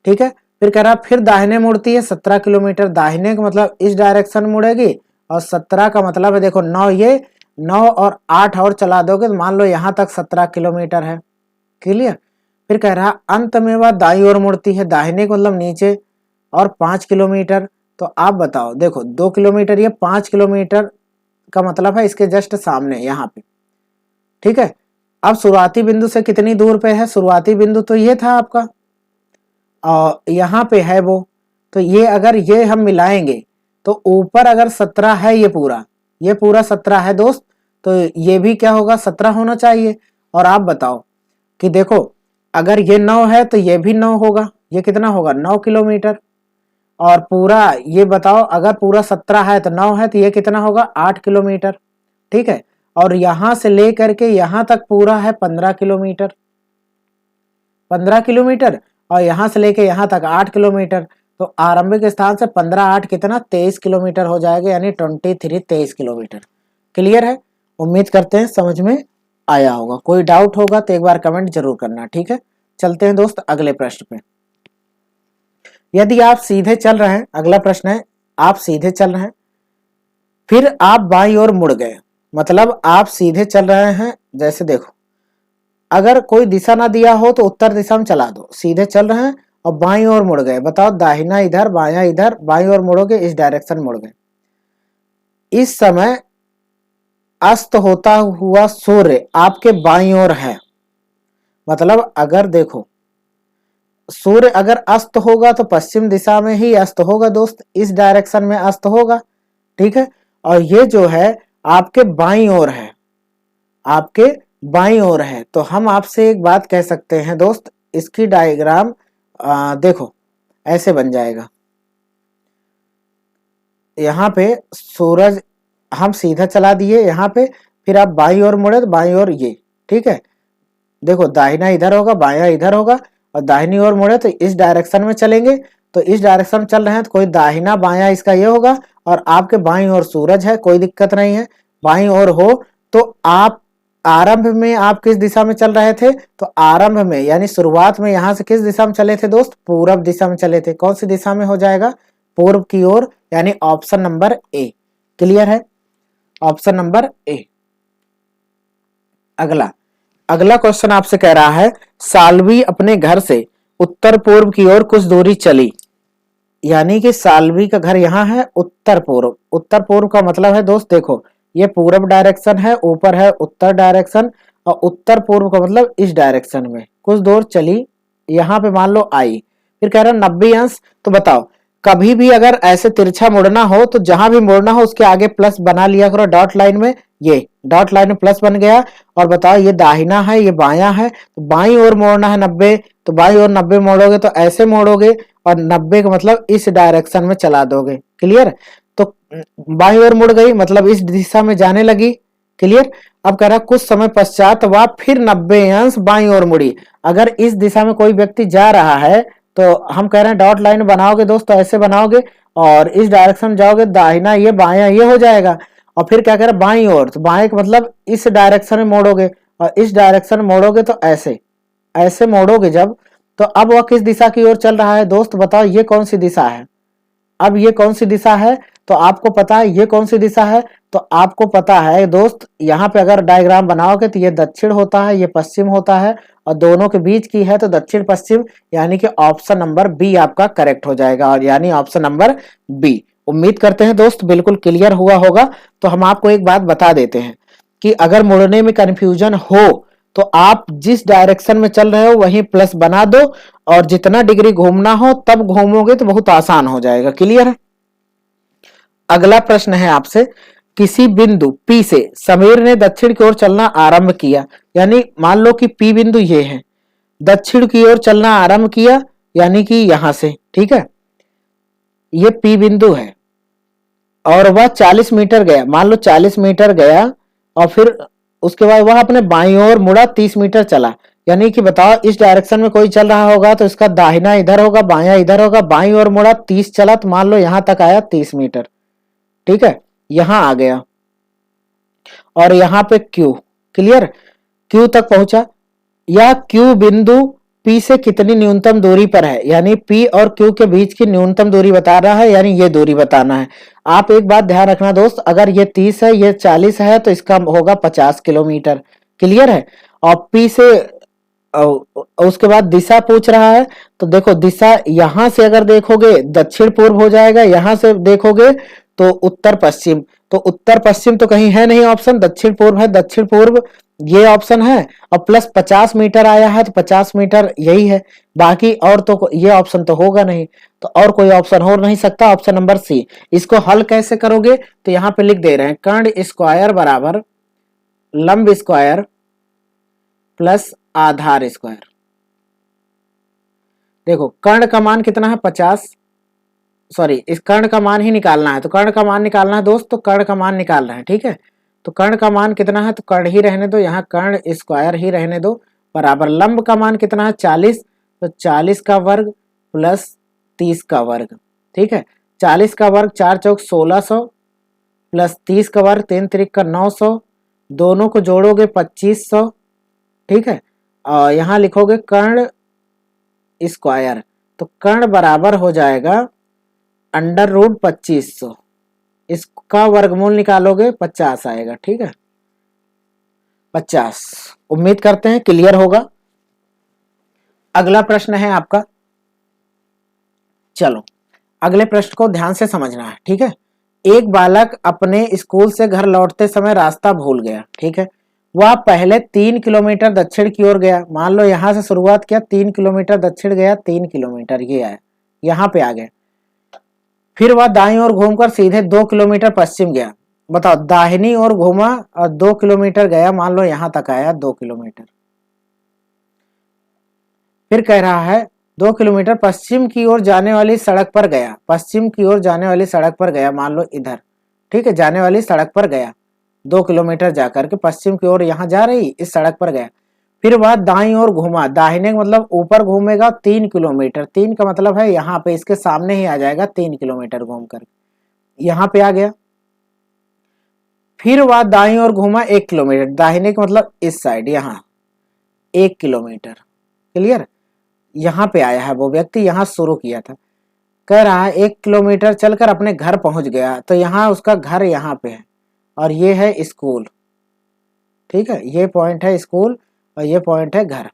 ठीक है, फिर कह रहा फिर दाहिने मुड़ती है 17 किलोमीटर, दाहिने का मतलब इस डायरेक्शन मुड़ेगी, और 17 का मतलब है देखो 9, ये 9 और 8 और चला दोगे तो मान लो यहां तक 17 किलोमीटर है। क्लियर। फिर कह रहा अंत में वह दाई ओर मुड़ती है, दाहिने का मतलब नीचे, और 5 किलोमीटर। तो आप बताओ देखो 2 किलोमीटर, ये 5 किलोमीटर का मतलब है इसके जस्ट सामने यहाँ पे। ठीक है, अब शुरुआती बिंदु से कितनी दूर पे है, शुरुआती बिंदु तो ये था आपका और यहाँ पे है वो, तो ये अगर ये हम मिलाएंगे तो ऊपर अगर 17 है, ये पूरा 17 है दोस्त, तो ये भी क्या होगा 17 होना चाहिए। और आप बताओ कि देखो अगर ये 9 है तो ये भी 9 होगा, ये कितना होगा 9 किलोमीटर। और पूरा ये बताओ अगर पूरा 17 है तो 9 है तो ये कितना होगा 8 किलोमीटर। ठीक है, और यहां से लेकर के यहां तक पूरा है 15 किलोमीटर, 15 किलोमीटर, और यहां से लेके यहां तक 8 किलोमीटर, तो आरंभिक स्थान से 15 8 कितना 23 किलोमीटर हो जाएगा, यानी 23 किलोमीटर। क्लियर है, उम्मीद करते हैं समझ में आया होगा। कोई डाउट होगा तो एक बार कमेंट जरूर करना। ठीक है, चलते हैं दोस्त अगले प्रश्न पे। यदि आप सीधे चल रहे हैं, अगला प्रश्न है, आप सीधे चल रहे हैं फिर आप बाईं ओर मुड़ गए, मतलब आप सीधे चल रहे हैं, जैसे देखो अगर कोई दिशा ना दिया हो तो उत्तर दिशा में चला दो, सीधे चल रहे हैं और बाईं ओर मुड़ गए, बताओ दाहिना इधर बायां इधर, बाईं ओर मुड़ोगे इस डायरेक्शन मुड़ गए। इस समय अस्त होता हुआ सूर्य आपके बाईं ओर है, मतलब अगर देखो सूर्य अगर अस्त होगा तो पश्चिम दिशा में ही अस्त होगा दोस्त, इस डायरेक्शन में अस्त होगा, ठीक है। और ये जो है आपके बाईं ओर है, आपके बाईं ओर है, तो हम आपसे एक बात कह सकते हैं दोस्त, इसकी डायग्राम देखो ऐसे बन जाएगा। यहाँ पे सूरज हम सीधा चला दिए यहाँ पे, फिर आप बाईं ओर मुड़े तो बाईं ओर ये, ठीक है। देखो दाहिना इधर होगा बायां इधर होगा, और दाहिनी ओर मुड़े तो इस डायरेक्शन में चलेंगे, तो इस डायरेक्शन में चल रहे हैं तो कोई दाहिना बायां इसका ये होगा, और आपके बाईं ओर सूरज है, कोई दिक्कत नहीं है। बाईं ओर हो तो आप आरंभ में आप किस दिशा में चल रहे थे, तो आरंभ में यानी शुरुआत में यहां से किस दिशा में चले थे दोस्त, पूरब दिशा में चले थे। कौन सी दिशा में हो जाएगा, पूर्व की ओर, यानी ऑप्शन नंबर ए। क्लियर है, ऑप्शन नंबर ए। अगला अगला क्वेश्चन आपसे कह रहा है साल्वी अपने घर से उत्तर पूर्व की ओर कुछ दूरी चली, यानी कि साल्वी का घर यहाँ है उत्तर पूर्व। उत्तर पूर्व का मतलब है दोस्त देखो ये पूर्व डायरेक्शन है, ऊपर है उत्तर डायरेक्शन, और उत्तर पूर्व का मतलब इस डायरेक्शन में कुछ दूर चली, यहाँ पे मान लो आई, फिर कह रहा 90 अंश। तो बताओ कभी भी अगर ऐसे तिरछा मुड़ना हो तो जहां भी मुड़ना हो उसके आगे प्लस बना लिया करो डॉट लाइन में, ये डॉट लाइन में प्लस बन गया। और बताओ ये दाहिना है ये बायां है, तो बाईं ओर मोड़ना है 90, तो बाईं ओर 90 मोड़ोगे तो ऐसे मोड़ोगे, और 90 का मतलब इस डायरेक्शन में चला दोगे। क्लियर, तो बाईं ओर मुड़ गई मतलब इस दिशा में जाने लगी। क्लियर, अब कह रहा कुछ समय पश्चात वह फिर 90 अंश बाईं ओर मुड़ी। अगर इस दिशा में कोई व्यक्ति जा रहा है तो हम कह रहे हैं डॉट लाइन बनाओगे दोस्तों, ऐसे बनाओगे और इस डायरेक्शन में जाओगे, दाहिना ये बायां ये हो जाएगा। और फिर क्या करें बाईं ओर, तो बाएं का मतलब इस डायरेक्शन में मोड़ोगे, और इस डायरेक्शन में मोड़ोगे तो ऐसे ऐसे मोड़ोगे जब, तो अब वह किस दिशा की ओर चल रहा है दोस्त, बताओ ये कौन सी दिशा है। अब ये कौन सी दिशा है, तो आपको पता है ये कौन सी दिशा है, तो आपको पता है दोस्त यहाँ पे अगर डायग्राम बनाओगे तो ये दक्षिण होता है ये पश्चिम होता है, और दोनों के बीच की है तो दक्षिण पश्चिम, यानी कि ऑप्शन नंबर बी आपका करेक्ट हो जाएगा, और यानी ऑप्शन नंबर बी। उम्मीद करते हैं दोस्त बिल्कुल क्लियर हुआ होगा। तो हम आपको एक बात बता देते हैं कि अगर मुड़ने में कंफ्यूजन हो तो आप जिस डायरेक्शन में चल रहे हो वहीं प्लस बना दो, और जितना डिग्री घूमना हो तब घूमोगे तो बहुत आसान हो जाएगा। क्लियर है, अगला प्रश्न है आपसे, किसी बिंदु P से समीर ने दक्षिण की ओर चलना आरंभ किया, यानी मान लो कि P बिंदु ये है, दक्षिण की ओर चलना आरंभ किया यानी कि यहां से, ठीक है, ये P बिंदु है, और वह 40 मीटर गया, मान लो 40 मीटर गया, और फिर उसके बाद वह अपने बाईं ओर मुड़ा 30 मीटर चला, यानी कि बताओ इस डायरेक्शन में कोई चल रहा होगा तो इसका दाहिना इधर होगा बायां इधर होगा, बाईं ओर मुड़ा 30 चला, तो मान लो यहां तक आया 30 मीटर, ठीक है, यहां आ गया, और यहां पे Q। क्लियर, Q तक पहुंचा, यह Q बिंदु P से कितनी न्यूनतम दूरी पर है, यानी P और Q के बीच की न्यूनतम दूरी बता रहा है, यानी ये दूरी बताना है। आप एक बात ध्यान रखना दोस्त, अगर ये 30 है ये 40 है तो इसका होगा 50 किलोमीटर। क्लियर है, और P से उसके बाद दिशा पूछ रहा है, तो देखो दिशा यहां से अगर देखोगे दक्षिण पूर्व हो जाएगा, यहां से देखोगे तो उत्तर पश्चिम, तो उत्तर पश्चिम तो कहीं है नहीं ऑप्शन, दक्षिण पूर्व है, दक्षिण पूर्व ये ऑप्शन है, और प्लस 50 मीटर आया है तो 50 मीटर यही है, बाकी और तो ये ऑप्शन तो होगा नहीं, तो और कोई ऑप्शन हो नहीं सकता, ऑप्शन नंबर सी। इसको हल कैसे करोगे, तो यहाँ पे लिख दे रहे हैं कर्ण स्क्वायर बराबर लंब स्क्वायर प्लस आधार स्क्वायर। देखो कर्ण का मान कितना है 50, सॉरी इस कर्ण का मान ही निकालना है, तो कर्ण का मान निकालना है दोस्त, तो कर्ण का मान निकाल रहे हैं, ठीक है। तो कर्ण का मान कितना है, तो कर्ण ही रहने दो, यहाँ कर्ण स्क्वायर ही रहने दो, बराबर लंब का मान कितना है 40, तो 40 का वर्ग प्लस 30 का वर्ग, ठीक है। 40 का वर्ग 4 चौक 1600 प्लस 30 का वर्ग 3 त्रिक का 900, दोनों को जोड़ोगे 2500, ठीक है। और यहाँ लिखोगे कर्ण स्क्वायर, तो कर्ण बराबर हो जाएगा अंडर रूट 2500, इसका वर्गमूल निकालोगे 50 आएगा। ठीक है, 50। उम्मीद करते हैं क्लियर होगा। अगला प्रश्न है आपका, चलो अगले प्रश्न को ध्यान से समझना है। ठीक है, एक बालक अपने स्कूल से घर लौटते समय रास्ता भूल गया। ठीक है, वह पहले 3 किलोमीटर दक्षिण की ओर गया। मान लो यहां से शुरुआत किया, 3 किलोमीटर दक्षिण गया, 3 किलोमीटर ये आया, यहां पे आ गया। फिर वह दाईं ओर घूमकर सीधे 2 किलोमीटर पश्चिम गया। बताओ, दाहिनी ओर घूमा और 2 किलोमीटर गया, मान लो यहां तक आया 2 किलोमीटर। फिर कह रहा है 2 किलोमीटर पश्चिम की ओर जाने वाली सड़क पर गया, पश्चिम की ओर जाने वाली सड़क पर गया, मान लो इधर। ठीक है, जाने वाली सड़क पर गया, 2 किलोमीटर जाकर के पश्चिम की ओर यहां जा रही इस सड़क पर गया। फिर वह दाईं ओर घूमा, दाहिने का मतलब ऊपर घूमेगा 3 किलोमीटर, 3 का मतलब है यहाँ पे इसके सामने ही आ जाएगा 3 किलोमीटर घूम कर, यहाँ पे आ गया। फिर वह दाईं ओर घूमा 1 किलोमीटर, दाहिने का मतलब इस साइड यहाँ 1 किलोमीटर। क्लियर, यहाँ पे आया है वो व्यक्ति, यहाँ शुरू किया था। कह रहा है 1 किलोमीटर चलकर अपने घर पहुंच गया, तो यहाँ उसका घर यहाँ पे है और ये है स्कूल। ठीक है, ये पॉइंट है स्कूल और ये पॉइंट है घर।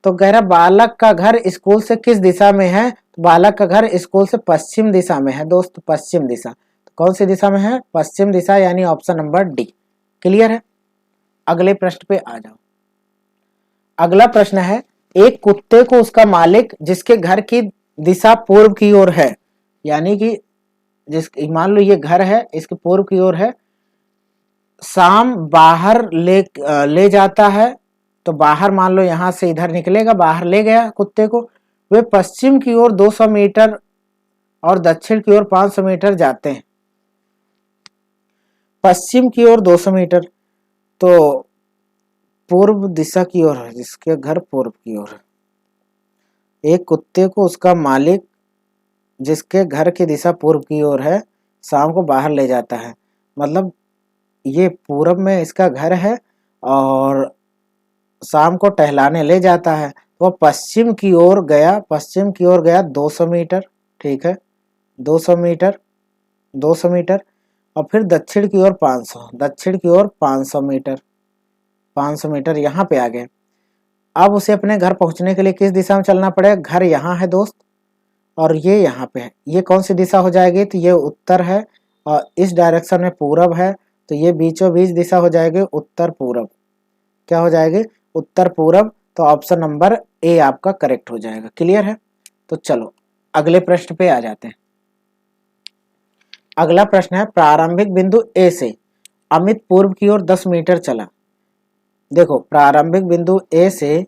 तो कह रहा बालक का घर स्कूल से किस दिशा में है? तो बालक का घर स्कूल से पश्चिम दिशा में है दोस्त, पश्चिम दिशा। तो कौन सी दिशा में है? पश्चिम दिशा, यानी ऑप्शन नंबर डी। क्लियर है, अगले प्रश्न पे आ जाओ। अगला प्रश्न है, एक कुत्ते को उसका मालिक जिसके घर की दिशा पूर्व की ओर है, यानी कि जिस मान लो ये घर है, इसके पूर्व की ओर है, शाम बाहर ले जाता है। तो बाहर मान लो यहां से इधर निकलेगा, बाहर ले गया कुत्ते को। वे पश्चिम की ओर 200 मीटर और दक्षिण की ओर 500 मीटर जाते हैं। पश्चिम की ओर 200 मीटर, तो पूर्व दिशा की ओर है, जिसके घर पूर्व की ओर है। एक कुत्ते को उसका मालिक जिसके घर की दिशा पूर्व की ओर है, शाम को बाहर ले जाता है। मतलब ये पूरब में इसका घर है और शाम को टहलाने ले जाता है। वो पश्चिम की ओर गया, पश्चिम की ओर गया 200 मीटर। ठीक है, 200 मीटर, 200 मीटर, और फिर दक्षिण की ओर 500, दक्षिण की ओर 500 मीटर, 500 मीटर यहाँ पे आ गए। अब उसे अपने घर पहुंचने के लिए किस दिशा में चलना पड़ेगा? घर यहाँ है दोस्त और ये यहाँ पे है। ये कौन सी दिशा हो जाएगी? तो ये उत्तर है और इस डायरेक्शन में पूरब है, तो ये बीचों बीच दिशा हो जाएगी उत्तर पूरब। क्या हो जाएगी? उत्तर पूरब। तो ऑप्शन नंबर ए आपका करेक्ट हो जाएगा। क्लियर है, तो चलो अगले प्रश्न पे आ जाते हैं। अगला प्रश्न है, प्रारंभिक बिंदु ए से अमित पूर्व की ओर 10 मीटर चला। देखो, प्रारंभिक बिंदु ए से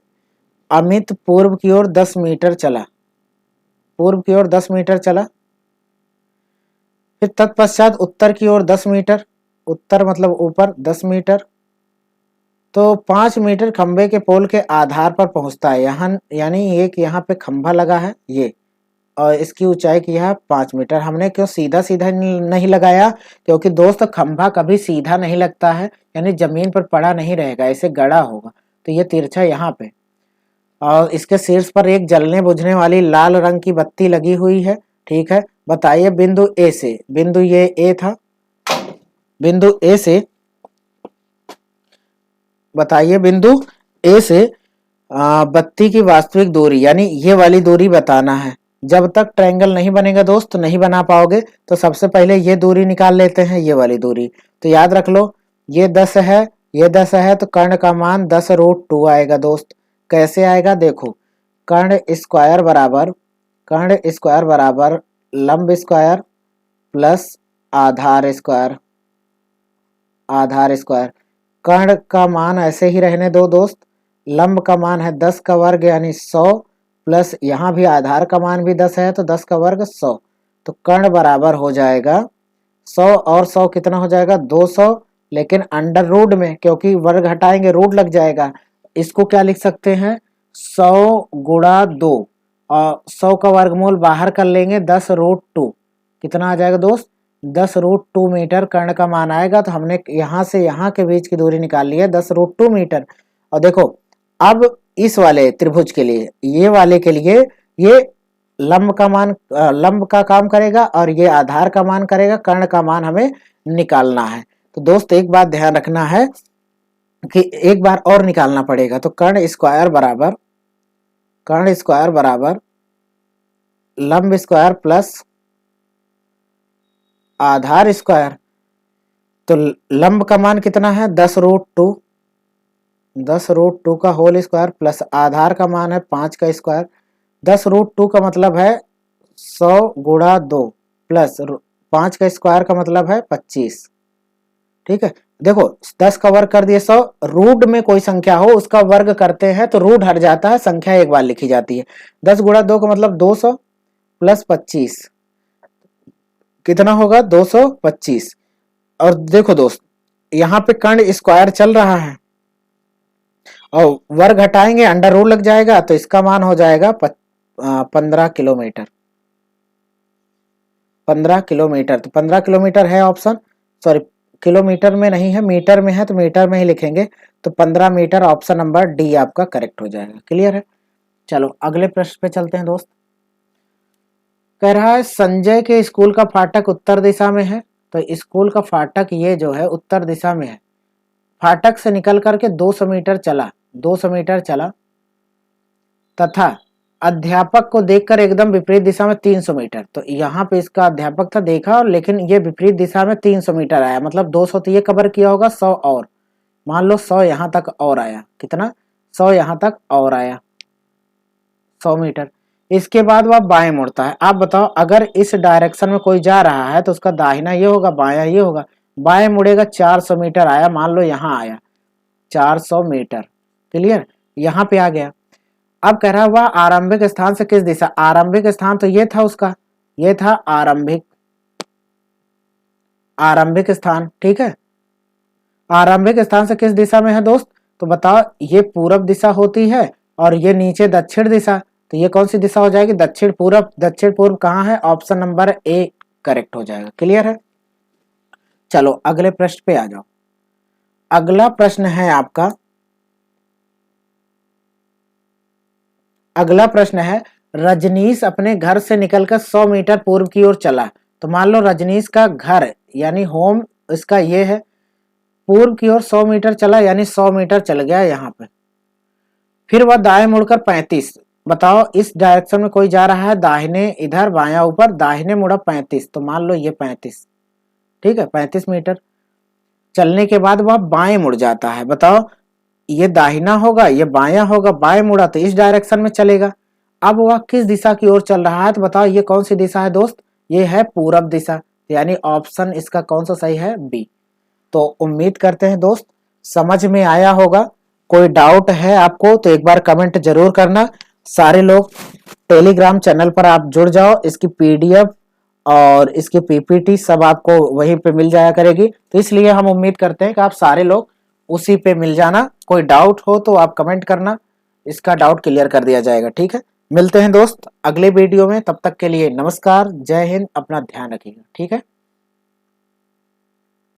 अमित पूर्व की ओर 10 मीटर चला, पूर्व की ओर 10 मीटर चला। फिर तत्पश्चात उत्तर की ओर 10 मीटर, उत्तर मतलब ऊपर 10 मीटर। तो 5 मीटर खंबे के पोल के आधार पर पहुंचता है। यहाँ यानी एक यहाँ पे खंभा लगा है ये, और इसकी ऊंचाई की है 5 मीटर। हमने क्यों सीधा सीधा नहीं लगाया? क्योंकि दोस्त खंभा कभी सीधा नहीं लगता है, यानी जमीन पर पड़ा नहीं रहेगा, ऐसे गड़ा होगा। तो ये तिरछा यहाँ पे, और इसके शीर्ष पर एक जलने बुझने वाली लाल रंग की बत्ती लगी हुई है। ठीक है, बताइए बिंदु ए से, बिंदु ये ए था, बिंदु ए से बताइए, बिंदु ए से बत्ती की वास्तविक दूरी, यानी ये वाली दूरी बताना है। जब तक ट्रायंगल नहीं बनेगा दोस्त तो नहीं बना पाओगे। तो सबसे पहले ये दूरी निकाल लेते हैं, ये वाली दूरी। तो याद रख लो, ये 10 है, ये 10 है, तो कर्ण का मान 10√2 आएगा दोस्त। कैसे आएगा? देखो, कर्ण स्क्वायर बराबर, कर्ण स्क्वायर बराबर लंब स्क्वायर प्लस आधार स्क्वायर, आधार स्क्वायर। कर्ण का मान ऐसे ही रहने दो दोस्त। लंब का मान है 10 का वर्ग यानी 100, प्लस यहाँ भी आधार का मान भी 10 है, तो 10 का वर्ग 100। तो कर्ण बराबर हो जाएगा 100 और 100 कितना हो जाएगा? 200। लेकिन अंडर रूट में, क्योंकि वर्ग हटाएंगे रूट लग जाएगा, इसको क्या लिख सकते हैं? 100 गुणा 2, और 100 का वर्गमूल बाहर कर लेंगे 10√2। कितना आ जाएगा दोस्त? 10√2 मीटर कर्ण का मान आएगा। तो हमने यहाँ से यहाँ के बीच की दूरी निकाल ली है 10√2 मीटर। और देखो, अब इस वाले त्रिभुज के लिए, ये वाले के लिए ये लंब का मान, लंब का काम करेगा और ये आधार का मान करेगा, कर्ण का मान हमें निकालना है। तो दोस्त एक बात ध्यान रखना है कि एक बार और निकालना पड़ेगा। तो कर्ण स्क्वायर बराबर लंब स्क्वायर प्लस आधार स्क्वायर। तो लंब का मान कितना है 10√2, 10√2 का होल स्क्वायर प्लस आधार का मान है 5 का स्क्वायर। 10√2 का मतलब है 100 गुणा 2 प्लस 5 का स्क्वायर का मतलब है 25। ठीक है, देखो 10 का वर्ग कर दिए 100, रूट में कोई संख्या हो उसका वर्ग करते हैं तो रूट हट जाता है, संख्या एक बार लिखी जाती है। 10 गुणा 2 का मतलब 200 प्लस 25 कितना होगा 225। और देखो दोस्त यहाँ पे कर्ण स्क्वायर चल रहा है और वर्ग हटाएंगे अंडर रूट लग जाएगा, तो इसका मान हो जाएगा 15 किलोमीटर। 15 किलोमीटर, तो 15 किलोमीटर है ऑप्शन, सॉरी किलोमीटर में नहीं है, मीटर में है, तो मीटर में ही लिखेंगे। तो 15 मीटर, ऑप्शन नंबर डी आपका करेक्ट हो जाएगा। क्लियर है। चलो अगले प्रश्न पे चलते हैं दोस्त। कह रहा है संजय के स्कूल का फाटक उत्तर दिशा में है। तो स्कूल का फाटक ये जो है उत्तर दिशा में है। फाटक से निकल करके 200 मीटर चला, 200 मीटर चला तथा अध्यापक को देखकर एकदम विपरीत दिशा में 300 मीटर। तो यहाँ पे इसका अध्यापक था, देखा, और लेकिन ये विपरीत दिशा में 300 मीटर आया, मतलब 200 तो ये कवर किया होगा, 100 और मान लो 100 यहाँ तक और आया। कितना 100 यहाँ तक और आया 100 मीटर। इसके बाद वह बाएं मुड़ता है। आप बताओ अगर इस डायरेक्शन में कोई जा रहा है तो उसका दाहिना ये होगा, बायां ये होगा। बाएं मुड़ेगा 400 मीटर आया, मान लो यहाँ आया 400 मीटर। क्लियर, यहाँ पे आ गया। अब कह रहा है वह आरंभिक स्थान से किस दिशा, आरंभिक स्थान तो ये था उसका, ये था आरंभिक स्थान। ठीक है, आरंभिक स्थान से किस दिशा में है दोस्त, तो बताओ ये पूरब दिशा होती है और ये नीचे दक्षिण दिशा, तो ये कौन सी दिशा हो जाएगी, दक्षिण पूरब। दक्षिण पूर्व कहाँ है, ऑप्शन नंबर ए करेक्ट हो जाएगा। क्लियर है। चलो अगले प्रश्न पे आ जाओ। अगला प्रश्न है आपका, अगला प्रश्न है रजनीश अपने घर से निकलकर 100 मीटर पूर्व की ओर चला। तो मान लो रजनीश का घर यानी होम इसका ये है, पूर्व की ओर 100 मीटर चला यानी 100 मीटर चल गया यहाँ पे। फिर वह दाएं मुड़कर 35, बताओ इस डायरेक्शन में कोई जा रहा है दाहिने, इधर बायां ऊपर, दाहिने मुड़ा 35, तो मान लो ये 35। ठीक है, 35 मीटर चलने के बाद वह बाएं मुड़ जाता है। बताओ ये दाहिना होगा, ये बायां होगा, बाएं मुड़ा तो इस डायरेक्शन में चलेगा। अब वह किस दिशा की ओर चल रहा है, तो बताओ ये कौन सी दिशा है दोस्त, ये है पूरब दिशा, यानी ऑप्शन इसका कौन सा सही है, बी। तो उम्मीद करते हैं दोस्त समझ में आया होगा। कोई डाउट है आपको तो एक बार कमेंट जरूर करना। सारे लोग टेलीग्राम चैनल पर आप जुड़ जाओ, इसकी पीडीएफ और इसकी पीपीटी सब आपको वहीं पे मिल जाया करेगी। तो इसलिए हम उम्मीद करते हैं कि आप सारे लोग उसी पे मिल जाना। कोई डाउट हो तो आप कमेंट करना, इसका डाउट क्लियर कर दिया जाएगा। ठीक है, मिलते हैं दोस्त अगले वीडियो में, तब तक के लिए नमस्कार, जय हिंद, अपना ध्यान रखिएगा। ठीक है।